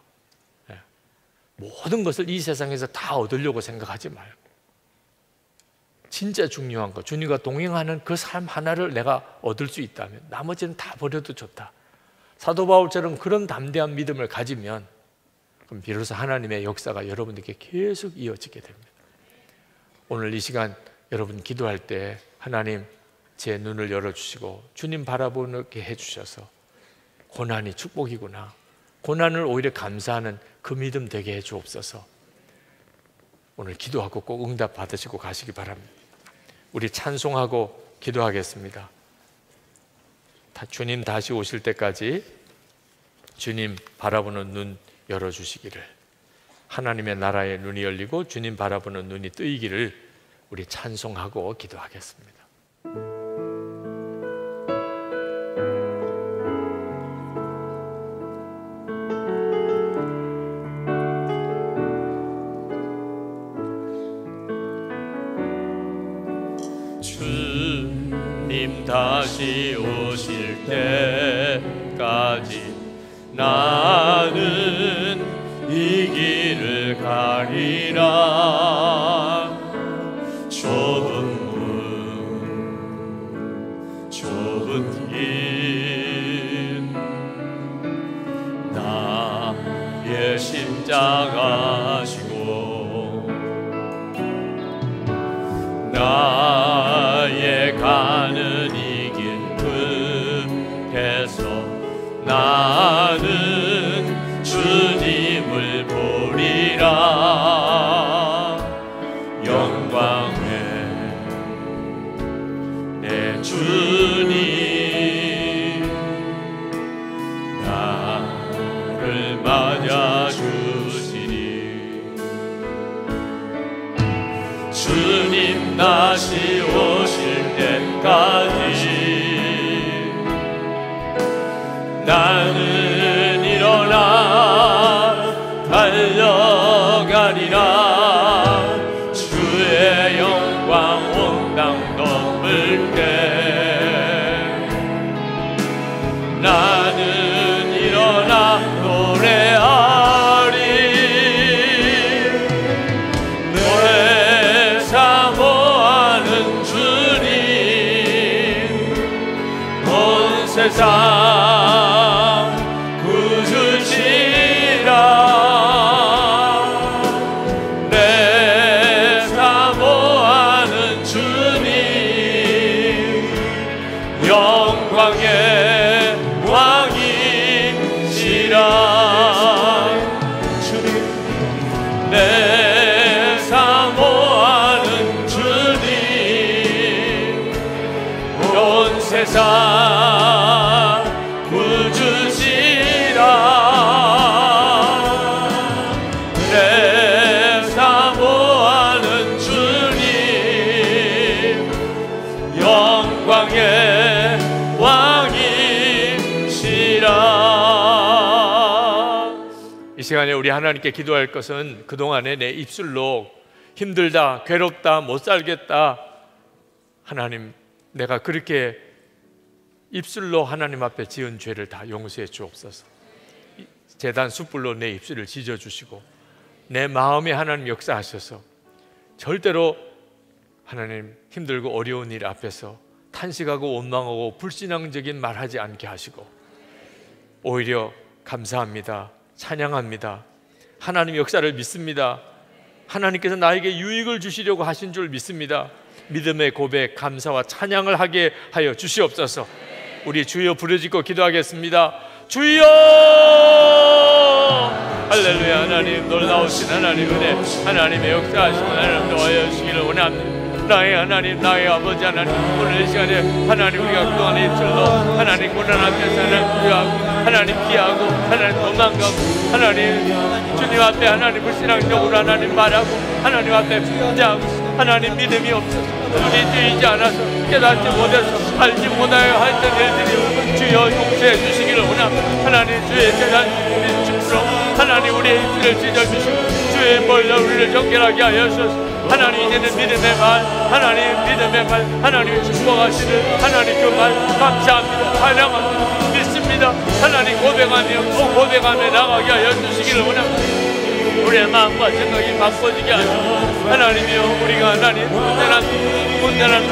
모든 것을 이 세상에서 다 얻으려고 생각하지 말고, 진짜 중요한 것, 주님과 동행하는 그 삶 하나를 내가 얻을 수 있다면 나머지는 다 버려도 좋다. 사도 바울처럼 그런 담대한 믿음을 가지면, 그럼 비로소 하나님의 역사가 여러분에게 계속 이어지게 됩니다. 오늘 이 시간 여러분 기도할 때 하나님 제 눈을 열어주시고 주님 바라보게 해주셔서 고난이 축복이구나, 고난을 오히려 감사하는 그 믿음 되게 해주옵소서. 오늘 기도하고 꼭 응답 받으시고 가시기 바랍니다. 우리 찬송하고 기도하겠습니다. 주님 다시 오실 때까지 주님 바라보는 눈 열어주시기를, 하나님의 나라의 눈이 열리고 주님 바라보는 눈이 뜨이기를 우리 찬송하고 기도하겠습니다. 주님 다시 오실 때까지 나는 이 길을 가리라. 좁은 문 좁은 길 나의 십자가 지고 나의 가는 이 길 끝에서 나는 주님을 보리라. 영광의 내 주님 나를 맞아주시니, 주님 다시 오실 때까지 나는 일어나 달려가리라. 주의 영광 온 땅 덮을게. 나는 일어나 노래하리. 내 사모하는 주님 온 세상 영광의 왕이시라. 주님 내 사모하는 주님 온 세상 구주시라. 내 사모하는 주님 영광의 왕이시라. 이 시간에 우리 하나님께 기도할 것은 그동안에 내 입술로 힘들다, 괴롭다, 못 살겠다, 하나님 내가 그렇게 입술로 하나님 앞에 지은 죄를 다 용서해 주옵소서. 제단 숯불로 내 입술을 지져주시고 내 마음에 하나님 역사하셔서 절대로 하나님 힘들고 어려운 일 앞에서 탄식하고 원망하고 불신앙적인 말하지 않게 하시고 오히려 감사합니다, 찬양합니다, 하나님 역사를 믿습니다, 하나님께서 나에게 유익을 주시려고 하신 줄 믿습니다, 믿음의 고백, 감사와 찬양을 하게 하여 주시옵소서. 우리 주여 부르짖고 기도하겠습니다. 주여! 할렐루야. 하나님 놀라우신 하나님 은혜, 하나님의 역사하심을 하나님 도와여 주시기를 원합니다. 나의 하나님, 나의 아버지 하나님, 오늘 이 시간에 하나님 우리가 그동안의 입술로 하나님 고난 앞에서 하나님 구하고 하나님 피하고 하나님 도망가고 하나님 주님 앞에 하나님 불신앙적으로 하나님 말하고 하나님 앞에 분자하고 하나님 믿음이 없어서 눈이 뜨이지 않아서 깨닫지 못해서 알지 못하여 했던 일들이 주여 용서해 주시기를 원합니다. 하나님 주의 재단 우리 주로 하나님 우리의 입술을 찢어주시고 주의 벌로 우리를 정결하게 하여 주소서. 하나님 이제는 믿음의 말, 하나님 믿음의 말, 하나님이 축복하시는 하나님 그 말 감사합니다, 찬양합니다, 믿습니다. 하나님 고백하며 또 고백하며 나가게 하여 주시기를 원합니다. 우리의 마음과 생각이 바꿔지게 하시고 하나님이여 우리가 하나님 온전한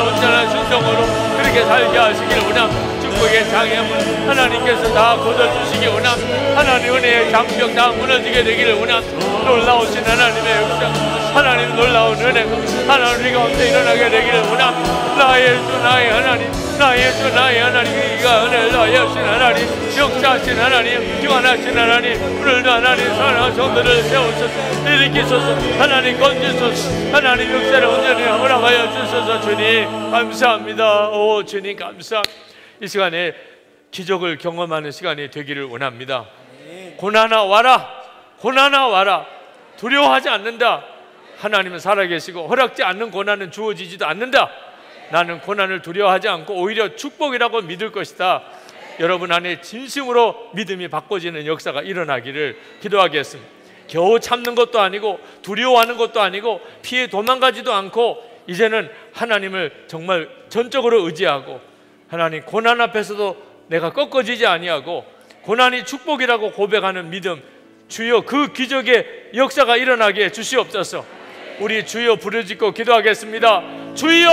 온전한 순종으로 그렇게 살게 하시기를 원합니다. 축복의 장애물 하나님께서 다 거둬주시기 원합니다. 하나님 은혜의 장벽 다 무너지게 되기를 원합니다. 놀라우신 하나님의 역사, 하나님 놀라운 은혜가 하나님 우리 가운데 일어나게 되기를 원합니다. 나의 주 나의 하나님, 나의 주 나의 하나님, 이가 은혜를 하여 주신 하나님, 역사하신 하나님, 기원하신 하나님, 오늘도 하나님 사랑하는 성도를 세우소서, 일으키소서, 하나님 건지소서, 하나님 역사를 온전히 허락하여 주소서. 주님 감사합니다. 오 주님 감사합니다. 이 시간에 기적을 경험하는 시간이 되기를 원합니다. 고난아 와라, 고난아 와라. 두려워하지 않는다. 하나님은 살아계시고 허락지 않는 고난은 주어지지도 않는다. 나는 고난을 두려워하지 않고 오히려 축복이라고 믿을 것이다. 여러분 안에 진심으로 믿음이 바꿔지는 역사가 일어나기를 기도하겠습니다. 겨우 참는 것도 아니고 두려워하는 것도 아니고 피해 도망가지도 않고 이제는 하나님을 정말 전적으로 의지하고 하나님 고난 앞에서도 내가 꺾어지지 아니하고 고난이 축복이라고 고백하는 믿음, 주여 그 기적의 역사가 일어나게 주시옵소서. 우리 주여 부르짖고 기도하겠습니다. 주여!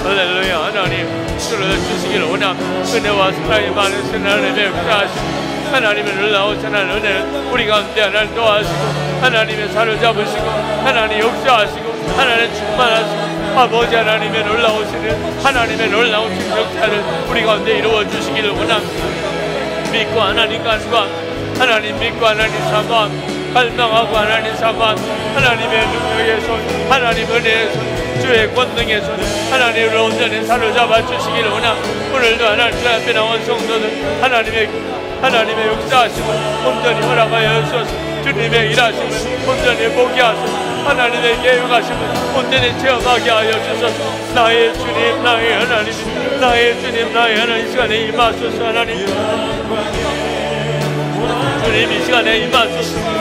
할렐루야. 하나님 주시기를 원합니다. 은혜와 사랑이 많으신 하나님의 역사하시고 하나님의 놀라우신 하나님 은혜를 우리 가운데 하나님 도와주시고 하나님의 사로잡으시고 하나님 역사하시고 하나님 충만하시고 아버지 하나님의 놀라우시는 하나님의 놀라우신 역사를 우리 가운데 이루어 주시기를 원합니다. 믿고 하나님 간과 하나님 믿고 하나님 사모함 갈망하고 하나님 사모함 하나님의 능력의 손 하나님 은혜의 손 주의 권능의 손 하나님을 온전히 사로잡아 주시기를 원합니다. 오늘도 하나님 주 앞에 나온 성도들 하나님의 역사하심을 온전히 허락하여 주소서. 주님의 일하심을 온전히 보게 하소서. 하나님의 계획하심을 온전히 체험하게 하여 주소서. 나의 주님 나의 하나님 나의 주님 나의 하나님 이 시간에 임하소서. 하나님 주님 이 시간에 임하소서.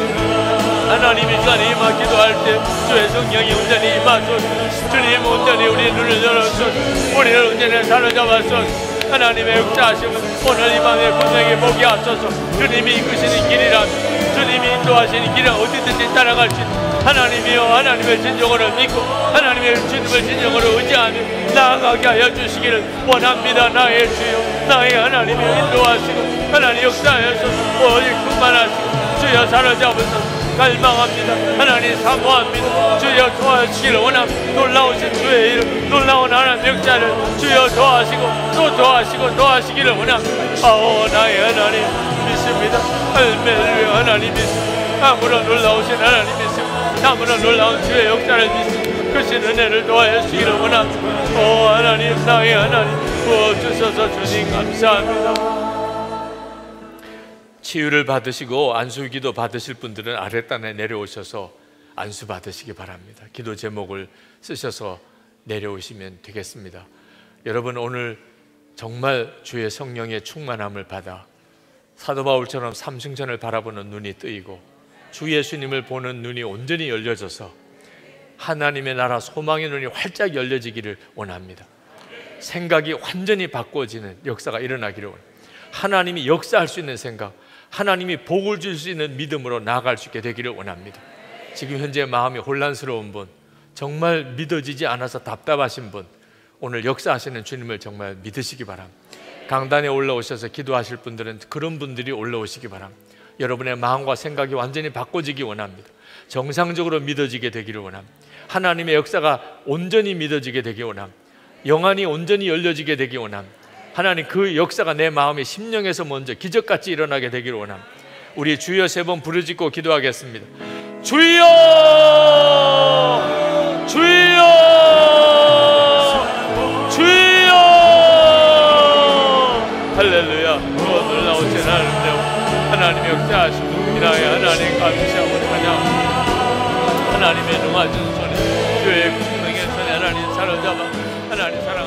하나님 이 시간에 임하 기도할 때 주의 성령이 온전히 임하소서. 주님 온전히 우리 눈을 열어주소서. 우리를 온전히 사로잡아소서. 하나님의 역사하심을 오늘 이 밤에 분명히 보게 하소서. 주님이 이끄시는 길이라 주님이 인도하시는 길은 어디든지 따라갈 수 있는 하나님이여 하나님의 진정으로 믿고 하나님의 주님을 진정으로 의지하며 나아가게 하여 주시기를 원합니다. 나의 주여 나의 하나님이여 인도하시고 하나님 역사하여서 오직 충만하시고 주여 사로잡으소서. 갈망합니다. 하나님 사모합니다. 주여 도와주시기를 원합니다. 놀라우신 주의 이름 놀라운 하나님 역사를 주여 도와하시고 또 도와하시기를 원합니다. 아오 나의 하나님 믿습니다. 할렐루야. 하나님 믿습니다. 아무런 놀라우신 하나님 믿습니다. 아무런 놀라운 주의 역사를 믿습니다. 크신 은혜를 더하시기를 원합니다. 오 하나님, 나의 하나님 부어주셔서 주님 감사합니다. 치유를 받으시고 안수기도 받으실 분들은 아랫단에 내려오셔서 안수 받으시기 바랍니다. 기도 제목을 쓰셔서 내려오시면 되겠습니다. 여러분, 오늘 정말 주의 성령의 충만함을 받아 사도 바울처럼 삼승천을 바라보는 눈이 뜨이고 주 예수님을 보는 눈이 온전히 열려져서 하나님의 나라 소망의 눈이 활짝 열려지기를 원합니다. 생각이 완전히 바꿔지는 역사가 일어나기를 원합니다. 하나님이 역사할 수 있는 생각, 하나님이 복을 줄 수 있는 믿음으로 나아갈 수 있게 되기를 원합니다. 지금 현재 마음이 혼란스러운 분, 정말 믿어지지 않아서 답답하신 분, 오늘 역사하시는 주님을 정말 믿으시기 바랍니다. 강단에 올라오셔서 기도하실 분들은 그런 분들이 올라오시기 바랍니다. 여러분의 마음과 생각이 완전히 바꿔지기 원합니다. 정상적으로 믿어지게 되기를 원합니다. 하나님의 역사가 온전히 믿어지게 되기 원합니다. 영안이 온전히 열려지게 되기 원합니다. 하나님, 그 역사가 내 마음의 심령에서 먼저 기적같이 일어나게 되기를 원합니다. 우리 주여 3번 부르짖고 기도하겠습니다. 주여, 주여, 주여. 할렐루야. 놀라우신 하나님의 역사하시고 이나의 하나님 감시하고 찬양. 하나님의 능하신 손에 주의 공명의 손에 하나님 사로잡아 하나님 사랑